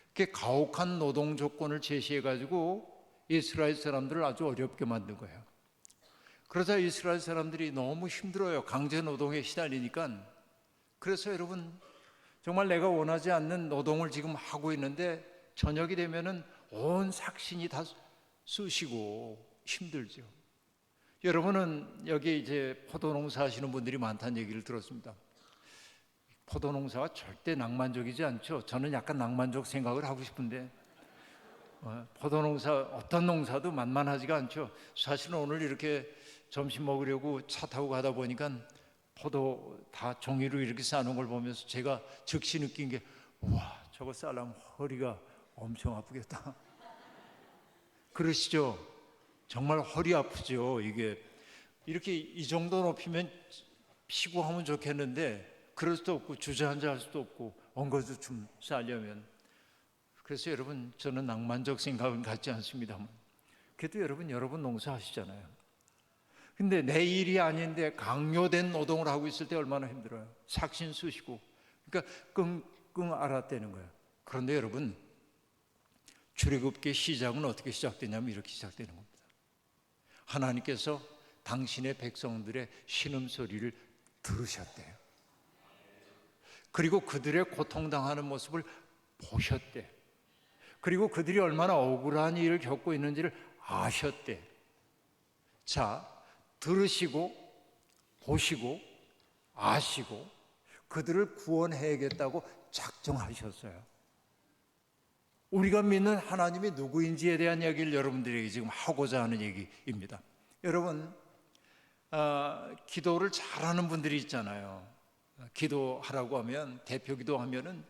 그게 가혹한 노동 조건을 제시해 가지고 이스라엘 사람들을 아주 어렵게 만든 거예요. 그러자 이스라엘 사람들이 너무 힘들어요. 강제 노동에 시달리니까. 그래서 여러분, 정말 내가 원하지 않는 노동을 지금 하고 있는데 저녁이 되면은 온 삭신이 다 쑤시고 힘들죠. 여러분은 여기 이제 포도농사 하시는 분들이 많다는 얘기를 들었습니다. 포도농사가 절대 낭만적이지 않죠. 저는 약간 낭만적 생각을 하고 싶은데 포도농사 어떤 농사도 만만하지가 않죠. 사실은 오늘 이렇게 점심 먹으려고 차 타고 가다 보니까 포도 다 종이로 이렇게 싸는 걸 보면서 제가 즉시 느낀 게, 와, 저거 싸려면 허리가 엄청 아프겠다. 그러시죠? 정말 허리 아프죠. 이게 이렇게 이 정도 높이면 피고 하면 좋겠는데 그럴 수도 없고 주저앉아 할 수도 없고 엉거주 좀 싸려면. 그래서 여러분, 저는 낭만적 생각은 갖지 않습니다만 그래도 여러분 농사하시잖아요. 근데 내 일이 아닌데 강요된 노동을 하고 있을 때 얼마나 힘들어요. 삭신 쑤시고. 그러니까 끙끙 앓았다는 거예요. 그런데 여러분, 출애굽기의 시작은 어떻게 시작되냐면 이렇게 시작되는 겁니다. 하나님께서 당신의 백성들의 신음소리를 들으셨대요. 그리고 그들의 고통당하는 모습을 보셨대. 그리고 그들이 얼마나 억울한 일을 겪고 있는지를 아셨대. 자, 들으시고 보시고 아시고 그들을 구원해야겠다고 작정하셨어요. 우리가 믿는 하나님이 누구인지에 대한 이야기를 여러분들에게 지금 하고자 하는 얘기입니다. 여러분, 기도를 잘하는 분들이 있잖아요. 기도하라고 하면, 대표 기도하면은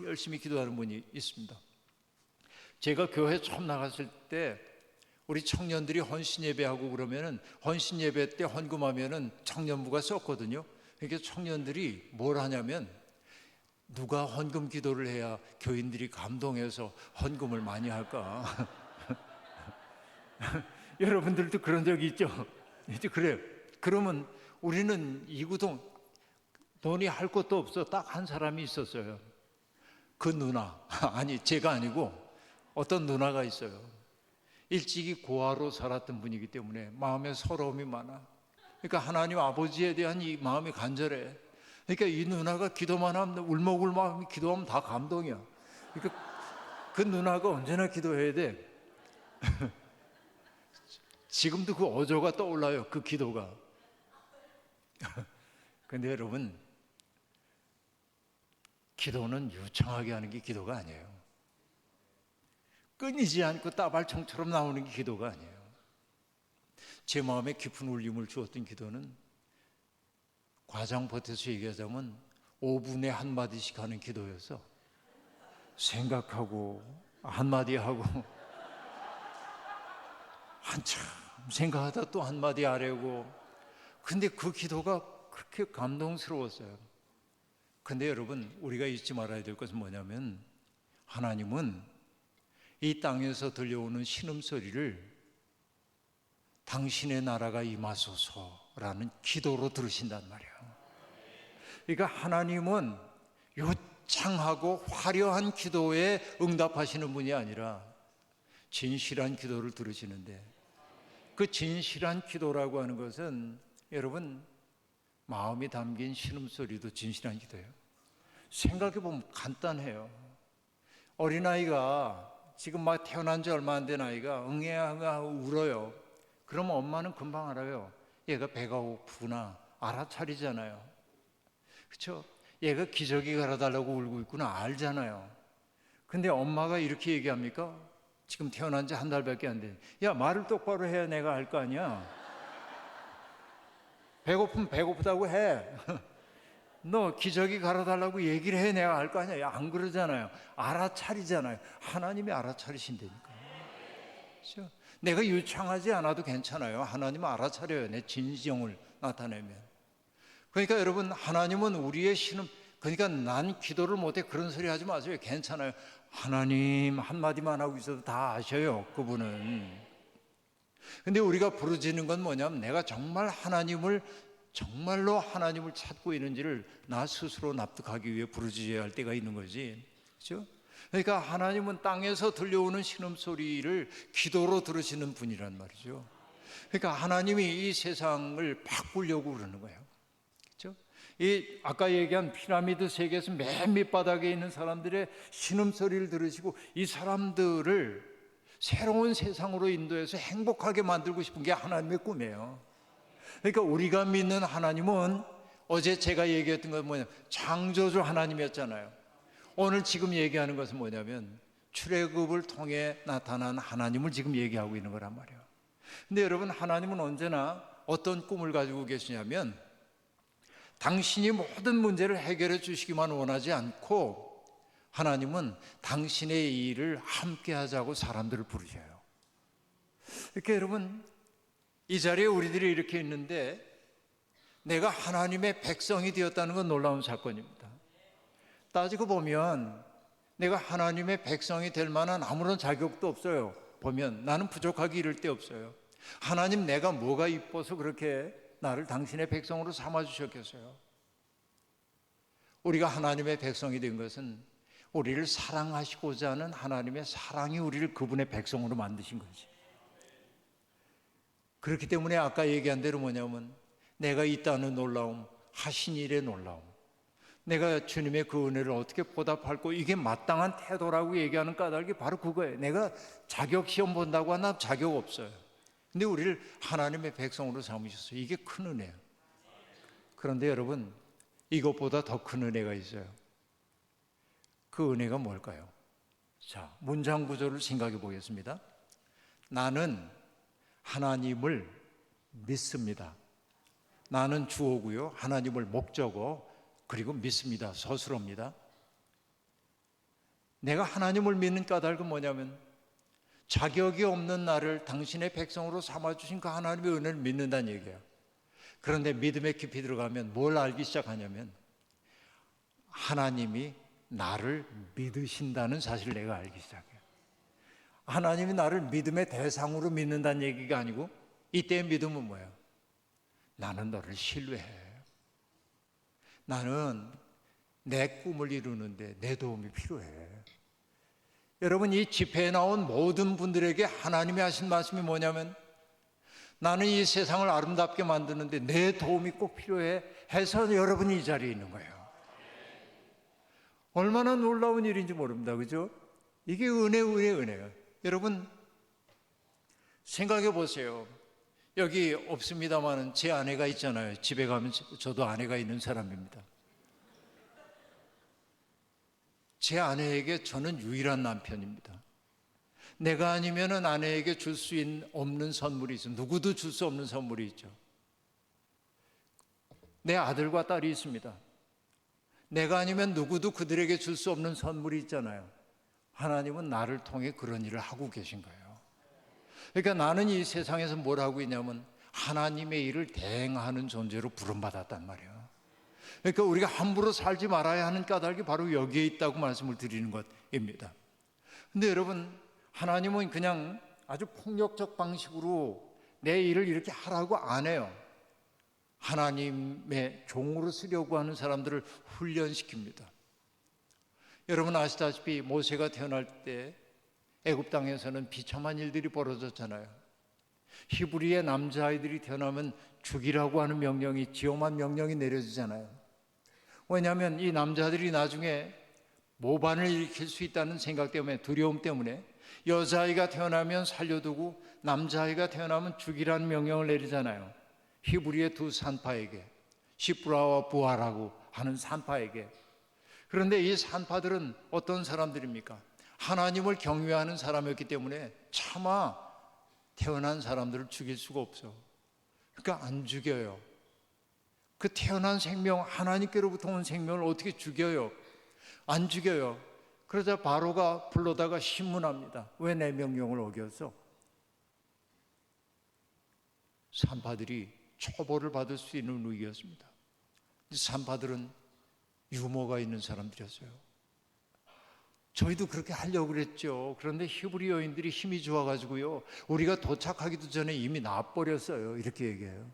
열심히 기도하는 분이 있습니다. 제가 교회 처음 나갔을 때 우리 청년들이 헌신 예배하고 그러면은 헌신 예배 때 헌금하면은 청년부가 썼거든요. 그러니까 청년들이 뭘 하냐면 누가 헌금 기도를 해야 교인들이 감동해서 헌금을 많이 할까? 여러분들도 그런 적이 있죠? 이제 그래요. 그러면 우리는 이구동 돈이 할 것도 없어. 딱 한 사람이 있었어요. 그 누나, 아니 제가 아니고 어떤 누나가 있어요. 일찍이 고아로 살았던 분이기 때문에 마음에 서러움이 많아. 그러니까 하나님 아버지에 대한 이 마음이 간절해. 그러니까 이 누나가 기도만 하면 울먹울먹 기도하면 다 감동이야. 그러니까 그 누나가 언제나 기도해야 돼. 지금도 그 어조가 떠올라요. 그 기도가. 근데 여러분, 기도는 유창하게 하는 게 기도가 아니에요. 끊이지 않고 따발총처럼 나오는 게 기도가 아니에요. 제 마음에 깊은 울림을 주었던 기도는 과장 보태서 얘기하자면 5분에 한마디씩 하는 기도여서 생각하고 한마디 하고 한참 생각하다 또 한마디 하려고. 근데 그 기도가 그렇게 감동스러웠어요. 근데 여러분, 우리가 잊지 말아야 될 것은 뭐냐면 하나님은 이 땅에서 들려오는 신음소리를 당신의 나라가 임하소서라는 기도로 들으신단 말이에요. 그러니까 하나님은 요창하고 화려한 기도에 응답하시는 분이 아니라 진실한 기도를 들으시는데, 그 진실한 기도라고 하는 것은 여러분, 마음이 담긴 신음소리도 진실한 기도예요. 생각해보면 간단해요. 어린아이가 지금 막 태어난 지 얼마 안 된 아이가 응애하고 울어요. 그러면 엄마는 금방 알아요. 얘가 배가 고프구나. 알아차리잖아요. 그렇죠? 얘가 기저귀 갈아달라고 울고 있구나. 알잖아요. 근데 엄마가 이렇게 얘기합니까? 지금 태어난 지 한 달밖에 안 돼. 야, 말을 똑바로 해야 내가 알 거 아니야. 배고프면 배고프다고 해. 너 기저귀 갈아달라고 얘기를 해 내가 알 거 아니야. 안 그러잖아요. 알아차리잖아요. 하나님이 알아차리신다니까. 그렇죠? 내가 유창하지 않아도 괜찮아요. 하나님은 알아차려요. 내 진정을 나타내면. 그러니까 여러분, 하나님은 우리의 신음, 그러니까 난 기도를 못해 그런 소리 하지 마세요. 괜찮아요. 하나님 한마디만 하고 있어도 다 아셔요. 그분은. 근데 우리가 부르짖는 건 뭐냐면 내가 정말 정말로 하나님을 찾고 있는지를 나 스스로 납득하기 위해 부르짖어야 할 때가 있는 거지. 그렇죠? 그러니까 하나님은 땅에서 들려오는 신음소리를 기도로 들으시는 분이란 말이죠. 그러니까 하나님이 이 세상을 바꾸려고 그러는 거예요. 그렇죠? 이 아까 얘기한 피라미드 세계에서 맨 밑바닥에 있는 사람들의 신음소리를 들으시고 이 사람들을 새로운 세상으로 인도해서 행복하게 만들고 싶은 게 하나님의 꿈이에요. 그러니까 우리가 믿는 하나님은 어제 제가 얘기했던 건 뭐냐면 창조주 하나님이었잖아요. 오늘 지금 얘기하는 것은 뭐냐면 출애굽을 통해 나타난 하나님을 지금 얘기하고 있는 거란 말이에요. 근데 여러분, 하나님은 언제나 어떤 꿈을 가지고 계시냐면 당신이 모든 문제를 해결해 주시기만 원하지 않고 하나님은 당신의 일을 함께 하자고 사람들을 부르셔요. 이렇게 여러분, 이 자리에 우리들이 이렇게 있는데 내가 하나님의 백성이 되었다는 건 놀라운 사건입니다. 따지고 보면 내가 하나님의 백성이 될 만한 아무런 자격도 없어요. 보면 나는 부족하기 이를 데 없어요. 하나님, 내가 뭐가 이뻐서 그렇게 나를 당신의 백성으로 삼아주셨겠어요? 우리가 하나님의 백성이 된 것은 우리를 사랑하시고자 하는 하나님의 사랑이 우리를 그분의 백성으로 만드신 거지. 그렇기 때문에 아까 얘기한 대로 뭐냐면 내가 있다는 놀라움, 하신 일의 놀라움, 내가 주님의 그 은혜를 어떻게 보답할고 이게 마땅한 태도라고 얘기하는 까닭이 바로 그거예요. 내가 자격 시험 본다고 하나 자격 없어요. 근데 우리를 하나님의 백성으로 삼으셨어요. 이게 큰 은혜예요. 그런데 여러분, 이것보다 더 큰 은혜가 있어요. 그 은혜가 뭘까요? 자, 문장 구조를 생각해 보겠습니다. 나는 하나님을 믿습니다. 나는 주어고요, 하나님을 목적어, 그리고 믿습니다. 서술어입니다. 내가 하나님을 믿는 까닭은 뭐냐면 자격이 없는 나를 당신의 백성으로 삼아주신 그 하나님의 은혜를 믿는다는 얘기예요. 그런데 믿음에 깊이 들어가면 뭘 알기 시작하냐면 하나님이 나를 믿으신다는 사실을 내가 알기 시작해요. 하나님이 나를 믿음의 대상으로 믿는다는 얘기가 아니고 이때의 믿음은 뭐예요? 나는 너를 신뢰해. 나는 내 꿈을 이루는데 내 도움이 필요해. 여러분, 이 집회에 나온 모든 분들에게 하나님이 하신 말씀이 뭐냐면 나는 이 세상을 아름답게 만드는데 내 도움이 꼭 필요해. 해서 여러분이 이 자리에 있는 거예요. 얼마나 놀라운 일인지 모릅니다. 그죠? 이게 은혜예요. 여러분 생각해 보세요. 여기 없습니다만 제 아내가 있잖아요. 집에 가면 저도 아내가 있는 사람입니다. 제 아내에게 저는 유일한 남편입니다. 내가 아니면 아내에게 줄 수 없는 선물이 있어요. 누구도 줄 수 없는 선물이 있죠. 내 아들과 딸이 있습니다. 내가 아니면 누구도 그들에게 줄 수 없는 선물이 있잖아요. 하나님은 나를 통해 그런 일을 하고 계신 거예요. 그러니까 나는 이 세상에서 뭘 하고 있냐면 하나님의 일을 대행하는 존재로 부름받았단 말이에요. 그러니까 우리가 함부로 살지 말아야 하는 까닭이 바로 여기에 있다고 말씀을 드리는 것입니다. 근데 여러분, 하나님은 그냥 아주 폭력적 방식으로 내 일을 이렇게 하라고 안 해요. 하나님의 종으로 쓰려고 하는 사람들을 훈련시킵니다. 여러분 아시다시피 모세가 태어날 때 애굽 땅에서는 비참한 일들이 벌어졌잖아요. 히브리의 남자아이들이 태어나면 죽이라고 하는 명령이, 지엄한 명령이 내려지잖아요. 왜냐하면 이 남자들이 나중에 모반을 일으킬 수 있다는 생각 때문에, 두려움 때문에 여자아이가 태어나면 살려두고 남자아이가 태어나면 죽이라는 명령을 내리잖아요. 히브리의 두 산파에게, 시프라와 부하라고 하는 산파에게. 그런데 이 산파들은 어떤 사람들입니까? 하나님을 경외하는 사람이었기 때문에 차마 태어난 사람들을 죽일 수가 없어. 그러니까 안 죽여요. 그 태어난 생명, 하나님께로부터 온 생명을 어떻게 죽여요? 안 죽여요. 그러자 바로가 불러다가 신문합니다. 왜 내 명령을 어겼어? 산파들이 처벌을 받을 수 있는 위기였습니다. 산파들은 유머가 있는 사람들이었어요. 저희도 그렇게 하려고 그랬죠. 그런데 히브리 여인들이 힘이 좋아가지고요, 우리가 도착하기도 전에 이미 나와버렸어요. 이렇게 얘기해요.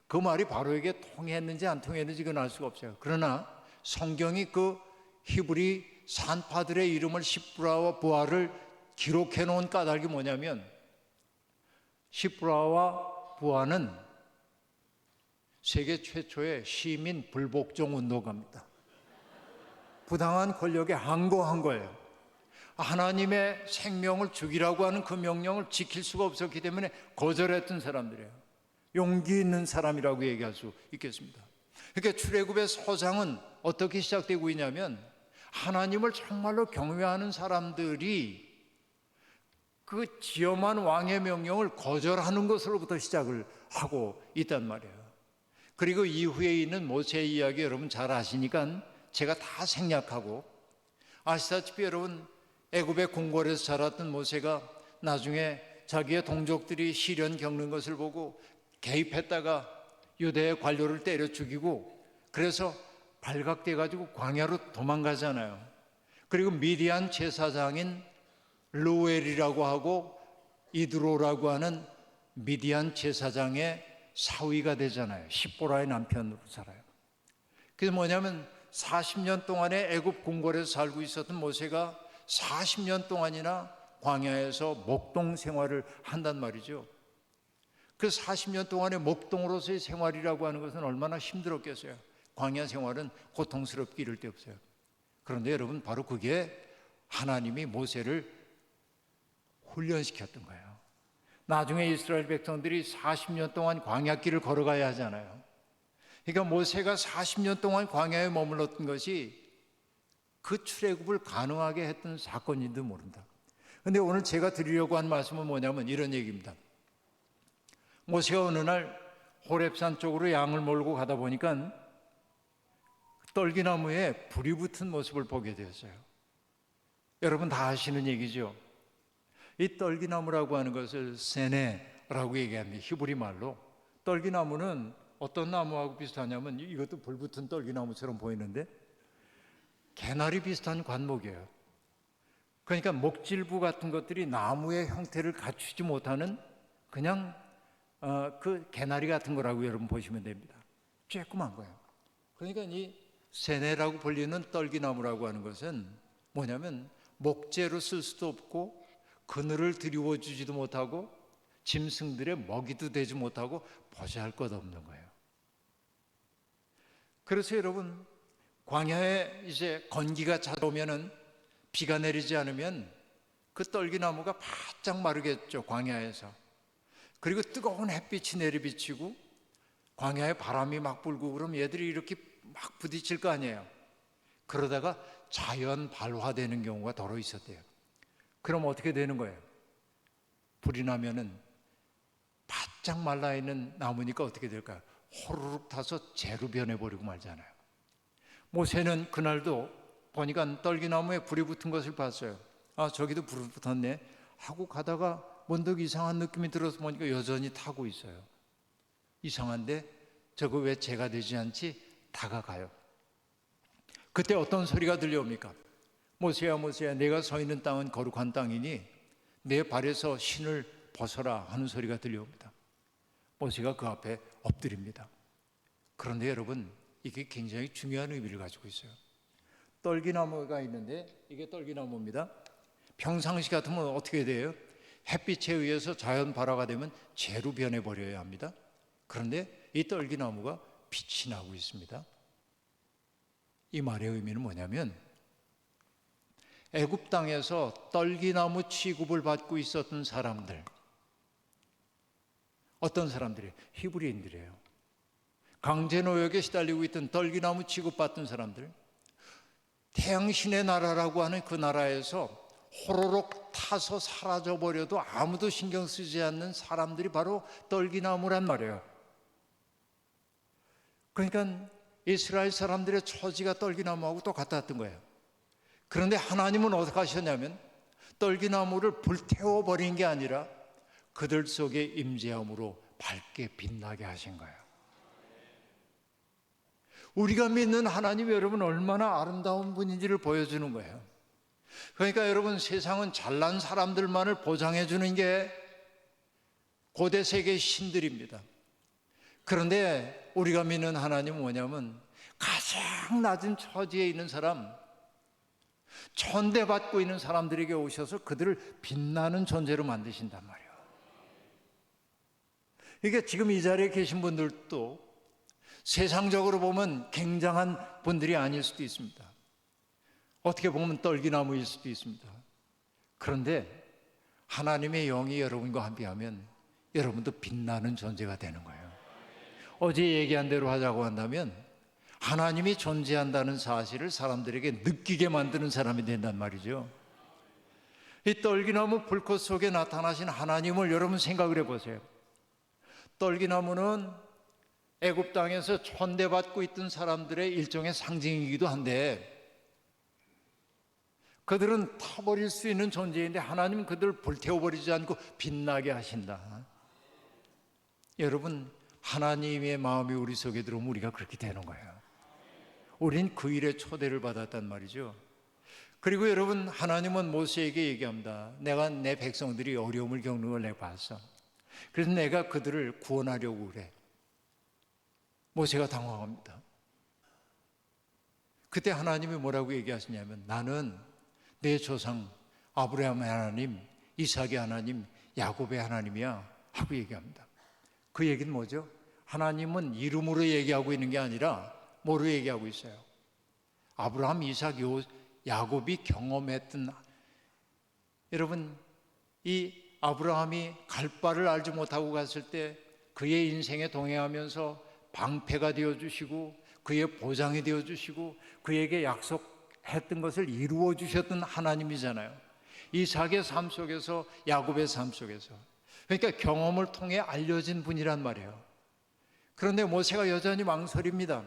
그 말이 바로에게 통했는지 안 통했는지 그건 알 수가 없어요. 그러나 성경이 그 히브리 산파들의 이름을, 시프라와 부하를 기록해 놓은 까닭이 뭐냐면, 시프라와 부하는 세계 최초의 시민 불복종 운동가입니다. 부당한 권력에 항거한 거예요. 하나님의 생명을 죽이라고 하는 그 명령을 지킬 수가 없었기 때문에 거절했던 사람들이에요. 용기 있는 사람이라고 얘기할 수 있겠습니다. 그러니까 출애굽의 서장은 어떻게 시작되고 있냐면, 하나님을 정말로 경외하는 사람들이 그 지엄한 왕의 명령을 거절하는 것으로부터 시작을 하고 있단 말이에요. 그리고 이후에 있는 모세의 이야기 여러분 잘 아시니까 제가 다 생략하고, 아시다시피 여러분 애굽의 궁궐에서 자랐던 모세가 나중에 자기의 동족들이 시련 겪는 것을 보고 개입했다가 유대의 관료를 때려 죽이고, 그래서 발각돼 가지고 광야로 도망가잖아요. 그리고 미디안 제사장인 루엘이라고 하고 이드로라고 하는 미디안 제사장의 사위가 되잖아요. 십보라의 남편으로 살아요. 그래서 뭐냐면 40년 동안에 애굽 궁궐에서 살고 있었던 모세가 40년 동안이나 광야에서 목동 생활을 한단 말이죠. 그 40년 동안의 목동으로서의 생활이라고 하는 것은 얼마나 힘들었겠어요. 광야 생활은 고통스럽게 이를 데 없어요. 그런데 여러분, 바로 그게 하나님이 모세를 훈련시켰던 거예요. 나중에 이스라엘 백성들이 40년 동안 광야길을 걸어가야 하잖아요. 그러니까 모세가 40년 동안 광야에 머물렀던 것이 그 출애굽을 가능하게 했던 사건인지도 모른다. 그런데 오늘 제가 드리려고 한 말씀은 뭐냐면 이런 얘기입니다. 모세가 어느 날 호렙산 쪽으로 양을 몰고 가다 보니까 떨기나무에 불이 붙은 모습을 보게 되었어요. 여러분 다 아시는 얘기죠. 이 떨기나무라고 하는 것을 세네라고 얘기합니다. 히브리 말로. 떨기나무는 어떤 나무하고 비슷하냐면, 이것도 불 붙은 떨기나무처럼 보이는데 개나리 비슷한 관목이에요. 그러니까 목질부 같은 것들이 나무의 형태를 갖추지 못하는 그냥 그 개나리 같은 거라고 여러분 보시면 됩니다. 쬐끄만 거예요. 그러니까 이 세네라고 불리는 떨기나무라고 하는 것은 뭐냐면 목재로 쓸 수도 없고 그늘을 드리워주지도 못하고 짐승들의 먹이도 되지 못하고 보잘것없는 거예요. 그래서 여러분, 광야에 이제 건기가 찾아오면은, 비가 내리지 않으면 그 떨기나무가 바짝 마르겠죠, 광야에서. 그리고 뜨거운 햇빛이 내리비치고 광야에 바람이 막 불고 그럼 얘들이 이렇게 막 부딪힐 거 아니에요. 그러다가 자연 발화되는 경우가 더러 있었대요. 그럼 어떻게 되는 거예요? 불이 나면은 바짝 말라있는 나무니까 어떻게 될까요? 호루룩 타서 재로 변해버리고 말잖아요. 모세는 그날도 보니까 떨기나무에 불이 붙은 것을 봤어요. 아, 저기도 불이 붙었네 하고 가다가 문득 이상한 느낌이 들어서 보니까 여전히 타고 있어요. 이상한데 저거 왜 재가 되지 않지? 다가가요. 그때 어떤 소리가 들려옵니까? 모세야 모세야, 내가 서 있는 땅은 거룩한 땅이니 내 발에서 신을 벗어라 하는 소리가 들려옵니다. 모세가 그 앞에 엎드립니다. 그런데 여러분, 이게 굉장히 중요한 의미를 가지고 있어요. 떨기나무가 있는데 이게 떨기나무입니다. 평상시 같으면 어떻게 돼요? 햇빛에 의해서 자연 발화가 되면 재로 변해버려야 합니다. 그런데 이 떨기나무가 빛이 나고 있습니다. 이 말의 의미는 뭐냐면, 애굽 땅에서 떨기나무 취급을 받고 있었던 사람들, 어떤 사람들이에요? 히브리인들이에요. 강제노역에 시달리고 있던 떨기나무 취급받던 사람들, 태양신의 나라라고 하는 그 나라에서 호로록 타서 사라져버려도 아무도 신경 쓰지 않는 사람들이 바로 떨기나무란 말이에요. 그러니까 이스라엘 사람들의 처지가 떨기나무하고 똑같았던 거예요. 그런데 하나님은 어떻게 하셨냐면 떨기나무를 불태워버린 게 아니라 그들 속에 임재함으로 밝게 빛나게 하신 거예요. 우리가 믿는 하나님이 여러분 얼마나 아름다운 분인지를 보여주는 거예요. 그러니까 여러분, 세상은 잘난 사람들만을 보장해 주는 게 고대 세계의 신들입니다. 그런데 우리가 믿는 하나님은 뭐냐면 가장 낮은 처지에 있는 사람, 천대받고 있는 사람들에게 오셔서 그들을 빛나는 존재로 만드신단 말이에요. 이게 지금 이 자리에 계신 분들도 세상적으로 보면 굉장한 분들이 아닐 수도 있습니다. 어떻게 보면 떨기나무일 수도 있습니다. 그런데 하나님의 영이 여러분과 함께하면 여러분도 빛나는 존재가 되는 거예요. 어제 얘기한 대로 하자고 한다면 하나님이 존재한다는 사실을 사람들에게 느끼게 만드는 사람이 된단 말이죠. 이 떨기나무 불꽃 속에 나타나신 하나님을 여러분 생각을 해보세요. 떨기나무는 애굽 땅에서 천대받고 있던 사람들의 일종의 상징이기도 한데 그들은 타버릴 수 있는 존재인데 하나님은 그들을 불태워버리지 않고 빛나게 하신다. 여러분, 하나님의 마음이 우리 속에 들어오면 우리가 그렇게 되는 거예요. 우린 그 일에 초대를 받았단 말이죠. 그리고 여러분, 하나님은 모세에게 얘기합니다. 내가 내 백성들이 어려움을 겪는 걸 내가 봤어. 그래서 내가 그들을 구원하려고 그래. 모세가 당황합니다. 그때 하나님이 뭐라고 얘기하시냐면 나는 내 조상 아브라함의 하나님, 이삭의 하나님, 야곱의 하나님이야 하고 얘기합니다. 그 얘기는 뭐죠? 하나님은 이름으로 얘기하고 있는 게 아니라 뭐로 얘기하고 있어요? 아브라함, 이삭, 야곱이 경험했던, 여러분, 이 아브라함이 갈 바를 알지 못하고 갔을 때 그의 인생에 동행하면서 방패가 되어주시고 그의 보장이 되어주시고 그에게 약속했던 것을 이루어 주셨던 하나님이잖아요. 이삭의 삶 속에서, 야곱의 삶 속에서. 그러니까 경험을 통해 알려진 분이란 말이에요. 그런데 모세가 여전히 망설입니다.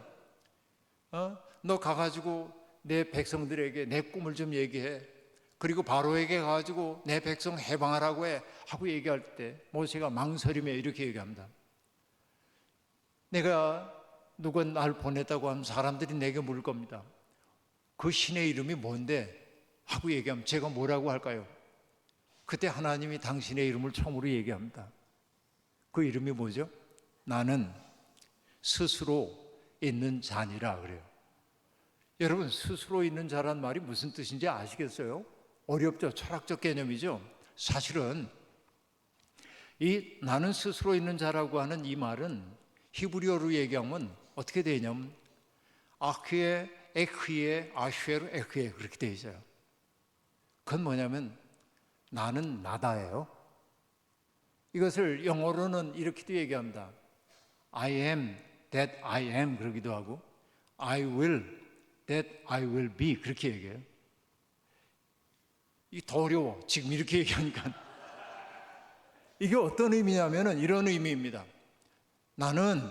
너 가가지고 내 백성들에게 내 꿈을 좀 얘기해. 그리고 바로에게 가가지고 내 백성 해방하라고 해 하고 얘기할 때 모세가 망설이며 이렇게 얘기합니다. 내가 누가 날 보냈다고 하면 사람들이 내게 물을 겁니다. 그 신의 이름이 뭔데? 하고 얘기하면 제가 뭐라고 할까요? 그때 하나님이 당신의 이름을 처음으로 얘기합니다. 그 이름이 뭐죠? 나는 스스로 있는 자니라 그래요. 여러분, 스스로 있는 자란 말이 무슨 뜻인지 아시겠어요? 어렵죠? 철학적 개념이죠. 사실은 이 나는 스스로 있는 자라고 하는 이 말은 히브리어로 얘기하면 어떻게 되냐면 아크에 에크에 아슈에로 에크에 그렇게 되어 있어요. 그건 뭐냐면 나는 나다예요. 이것을 영어로는 이렇게도 얘기합니다. I am that I am 그러기도 하고 I will that I will be 그렇게 얘기해요. 이게 더 어려워. 지금 이렇게 얘기하니까. 이게 어떤 의미냐면 이런 의미입니다. 나는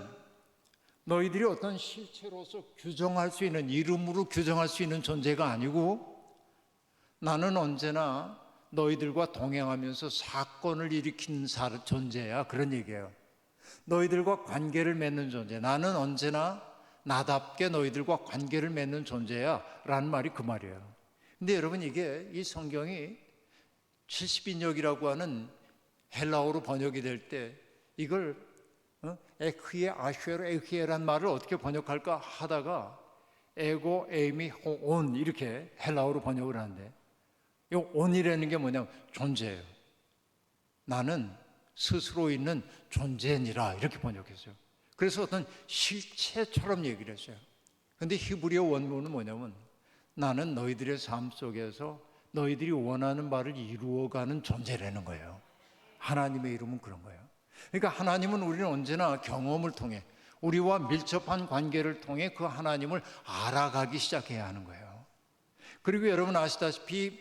너희들이 어떤 실체로서 규정할 수 있는, 이름으로 규정할 수 있는 존재가 아니고 나는 언제나 너희들과 동행하면서 사건을 일으킨 존재야. 그런 얘기예요. 너희들과 관계를 맺는 존재. 나는 언제나 나답게 너희들과 관계를 맺는 존재야 라는 말이 그 말이에요. 근데 여러분 이게 이 성경이 70인역이라고 하는 헬라어로 번역이 될 때 이걸 에크에 아슈에로 에크에란 말을 어떻게 번역할까 하다가 에고 에이미 온 이렇게 헬라어로 번역을 하는데 이 온이라는 게 뭐냐면 존재예요. 나는 스스로 있는 존재니라 이렇게 번역했어요. 그래서 어떤 실체처럼 얘기를 했어요. 그런데 히브리어 원문은 뭐냐면 나는 너희들의 삶 속에서 너희들이 원하는 바를 이루어가는 존재라는 거예요. 하나님의 이름은 그런 거예요. 그러니까 하나님은 우리는 언제나 경험을 통해 우리와 밀접한 관계를 통해 그 하나님을 알아가기 시작해야 하는 거예요. 그리고 여러분 아시다시피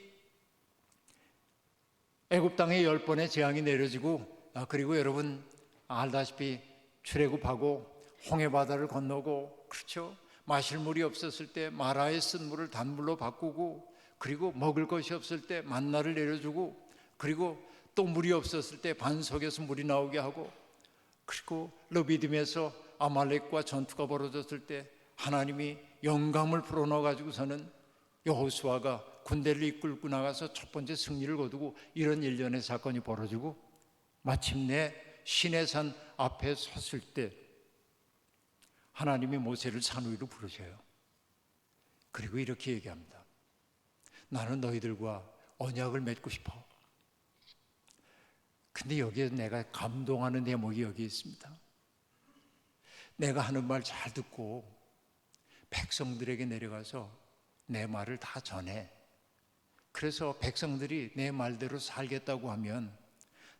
애굽 땅에 10번의 재앙이 내려지고 그리고 여러분 알다시피 출애굽하고 홍해바다를 건너고 그렇죠. 마실 물이 없었을 때 마라에 쓴 물을 단물로 바꾸고 그리고 먹을 것이 없을 때 만나를 내려주고 그리고 또 물이 없었을 때 반석에서 물이 나오게 하고 그리고 르비딤에서 아말렉과 전투가 벌어졌을 때 하나님이 영감을 불어넣어 가지고서는 여호수아가 군대를 이끌고 나가서 첫 번째 승리를 거두고 이런 일련의 사건이 벌어지고 마침내 시내산 앞에 섰을 때 하나님이 모세를 산 위로 부르셔요. 그리고 이렇게 얘기합니다. 나는 너희들과 언약을 맺고 싶어. 근데 여기에 내가 감동하는 대목이 여기 있습니다. 내가 하는 말 잘 듣고 백성들에게 내려가서 내 말을 다 전해. 그래서 백성들이 내 말대로 살겠다고 하면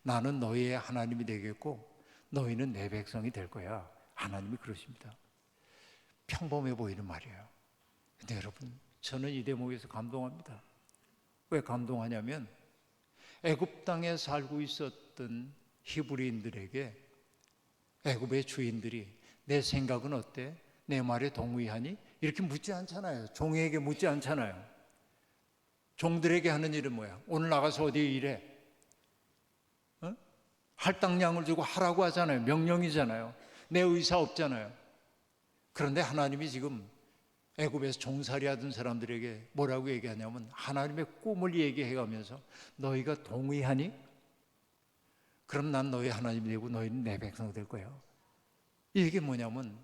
나는 너희의 하나님이 되겠고 너희는 내 백성이 될 거야. 하나님이 그러십니다. 평범해 보이는 말이에요. 근데 여러분 저는 이 대목에서 감동합니다. 왜 감동하냐면 애굽 땅에 살고 있었던 히브리인들에게 애굽의 주인들이 내 생각은 어때? 내 말에 동의하니? 이렇게 묻지 않잖아요. 종에게 묻지 않잖아요. 종들에게 하는 일은 뭐야? 오늘 나가서 어디에 일해? 할당량을 주고 하라고 하잖아요. 명령이잖아요. 내 의사 없잖아요. 그런데 하나님이 지금 애굽에서 종살이 하던 사람들에게 뭐라고 얘기하냐면 하나님의 꿈을 얘기해가면서 너희가 동의하니? 그럼 난 너희 하나님이 되고 너희는 내 백성이 될 거예요. 이게 뭐냐면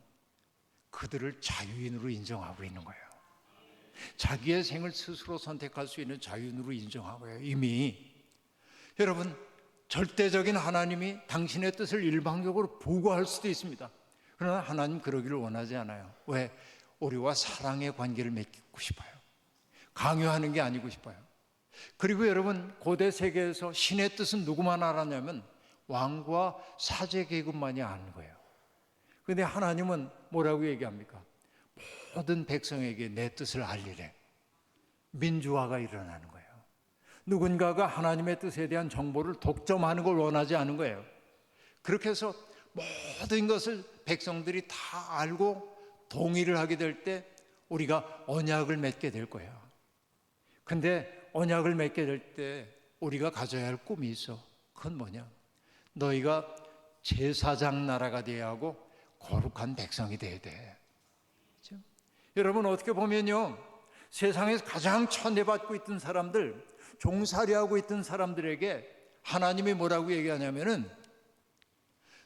그들을 자유인으로 인정하고 있는 거예요. 자기의 생을 스스로 선택할 수 있는 자유인으로 인정하고요. 이미 여러분 절대적인 하나님이 당신의 뜻을 일방적으로 보고할 수도 있습니다. 그러나 하나님 그러기를 원하지 않아요. 왜? 우리와 사랑의 관계를 맺고 싶어요. 강요하는 게 아니고 싶어요. 그리고 여러분 고대 세계에서 신의 뜻은 누구만 알았냐면 왕과 사제 계급만이 아는 거예요. 그런데 하나님은 뭐라고 얘기합니까? 모든 백성에게 내 뜻을 알리래. 민주화가 일어나는 거예요. 누군가가 하나님의 뜻에 대한 정보를 독점하는 걸 원하지 않은 거예요. 그렇게 해서 모든 것을 백성들이 다 알고 동의를 하게 될 때 우리가 언약을 맺게 될 거예요. 근데 언약을 맺게 될 때 우리가 가져야 할 꿈이 있어. 그건 뭐냐? 너희가 제사장 나라가 되어야 하고 거룩한 백성이 되어야 돼. 그렇죠? 여러분 어떻게 보면요, 세상에서 가장 천대받고 있던 사람들, 종살이하고 있던 사람들에게 하나님이 뭐라고 얘기하냐면은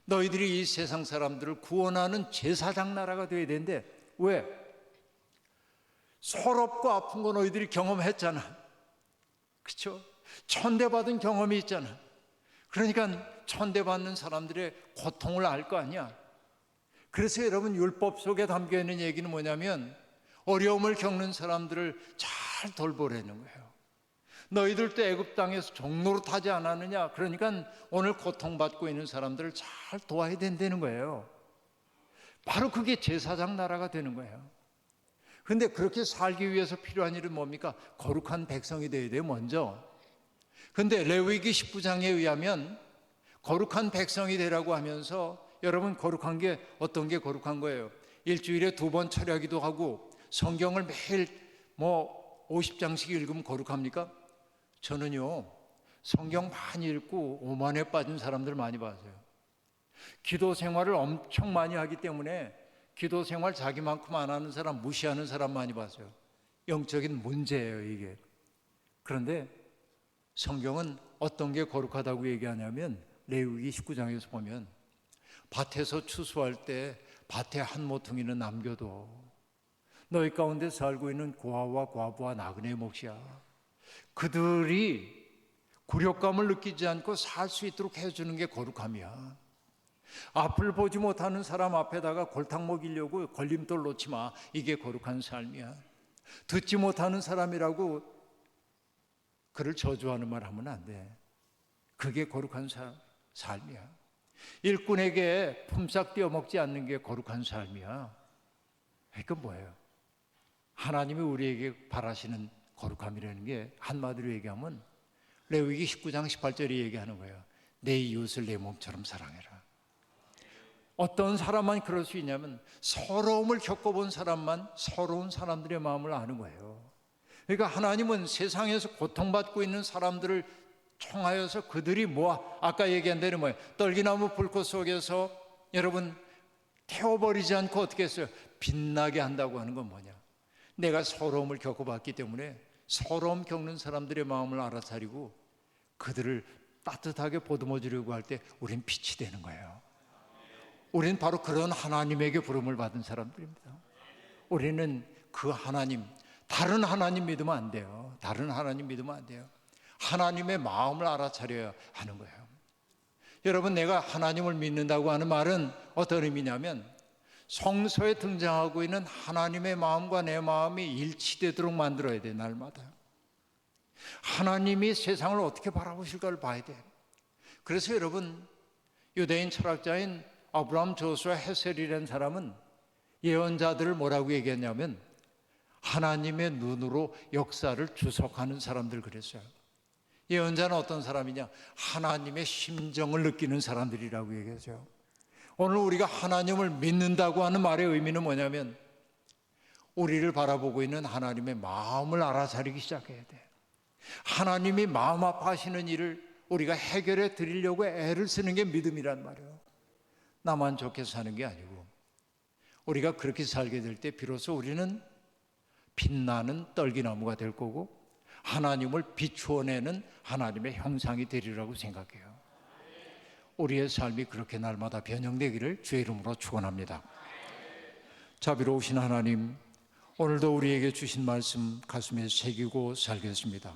너희들이 이 세상 사람들을 구원하는 제사장 나라가 되어야 되는데 왜? 서럽고 아픈 거 너희들이 경험했잖아. 그렇죠? 천대받은 경험이 있잖아. 그러니까 천대받는 사람들의 고통을 알 거 아니야. 그래서 여러분, 율법 속에 담겨 있는 얘기는 뭐냐면 어려움을 겪는 사람들을 잘 돌보라는 거예요. 너희들도 애굽 땅에서 종로로 타지 않았느냐? 그러니까 오늘 고통받고 있는 사람들을 잘 도와야 된다는 거예요. 바로 그게 제사장 나라가 되는 거예요. 근데 그렇게 살기 위해서 필요한 일은 뭡니까? 거룩한 백성이 되어야 돼요, 먼저. 근데 레위기 19장에 의하면 거룩한 백성이 되라고 하면서, 여러분, 거룩한 게 어떤 게 거룩한 거예요? 일주일에 2번 철야기도 하고 성경을 매일 50장씩 읽으면 거룩합니까? 저는요, 성경 많이 읽고 오만에 빠진 사람들 많이 봤어요. 기도 생활을 엄청 많이 하기 때문에 기도 생활 자기만큼 안 하는 사람, 무시하는 사람 많이 봤어요. 영적인 문제예요, 이게. 그런데 성경은 어떤 게 거룩하다고 얘기하냐면, 레위기 19장에서 보면 밭에서 추수할 때 밭에 한 모퉁이는 남겨둬. 너희 가운데 살고 있는 고아와 과부와 나그네 몫이야. 그들이 굴욕감을 느끼지 않고 살 수 있도록 해주는 게 거룩함이야. 앞을 보지 못하는 사람 앞에다가 골탕 먹이려고 걸림돌 놓지 마. 이게 거룩한 삶이야. 듣지 못하는 사람이라고 그를 저주하는 말 하면 안 돼. 그게 거룩한 삶이야. 일꾼에게 품삯 떼어먹지 않는 게 거룩한 삶이야. 그건 뭐예요? 하나님이 우리에게 바라시는 거룩함이라는 게 한마디로 얘기하면 레위기 19장 18절이 얘기하는 거예요. 내 이웃을 내 몸처럼 사랑해라. 어떤 사람만 그럴 수 있냐면 서러움을 겪어본 사람만 서러운 사람들의 마음을 아는 거예요. 그러니까 하나님은 세상에서 고통받고 있는 사람들을 총하여서 그들이 아까 얘기한 대로 떨기나무 불꽃 속에서 여러분 태워버리지 않고 어떻게 했어요? 빛나게 한다고 하는 건 뭐냐? 내가 서러움을 겪어봤기 때문에 서러움 겪는 사람들의 마음을 알아차리고 그들을 따뜻하게 보듬어 주려고 할 때 우린 빛이 되는 거예요. 우리는 바로 그런 하나님에게 부름을 받은 사람들입니다. 우리는 그 하나님, 다른 하나님 믿으면 안 돼요. 다른 하나님 믿으면 안 돼요. 하나님의 마음을 알아차려야 하는 거예요. 여러분, 내가 하나님을 믿는다고 하는 말은 어떤 의미냐면 성서에 등장하고 있는 하나님의 마음과 내 마음이 일치되도록 만들어야 돼. 날마다 하나님이 세상을 어떻게 바라보실까를 봐야 돼. 그래서 여러분, 유대인 철학자인 아브라함 조수아 헤셀이라는 사람은 예언자들을 뭐라고 얘기했냐면 하나님의 눈으로 역사를 주석하는 사람들 그랬어요. 예언자는 어떤 사람이냐? 하나님의 심정을 느끼는 사람들이라고 얘기하죠. 오늘 우리가 하나님을 믿는다고 하는 말의 의미는 뭐냐면 우리를 바라보고 있는 하나님의 마음을 알아차리기 시작해야 돼. 하나님이 마음 아파하시는 일을 우리가 해결해 드리려고 애를 쓰는 게 믿음이란 말이에요. 나만 좋게 사는 게 아니고 우리가 그렇게 살게 될 때 비로소 우리는 빛나는 떨기나무가 될 거고 하나님을 비추어내는 하나님의 형상이 되리라고 생각해요. 우리의 삶이 그렇게 날마다 변형되기를 주의 이름으로 축원합니다. 자비로우신 하나님, 오늘도 우리에게 주신 말씀 가슴에 새기고 살겠습니다.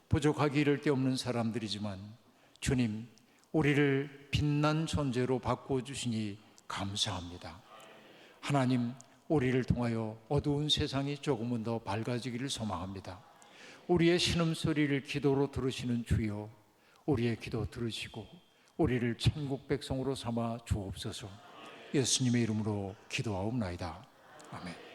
부족하기 이를 데 없는 사람들이지만 주님, 우리를 빛난 존재로 바꿔주시니 감사합니다. 하나님, 우리를 통하여 어두운 세상이 조금은 더 밝아지기를 소망합니다. 우리의 신음소리를 기도로 들으시는 주여, 우리의 기도 들으시고 우리를 천국 백성으로 삼아 주옵소서. 예수님의 이름으로 기도하옵나이다. 아멘.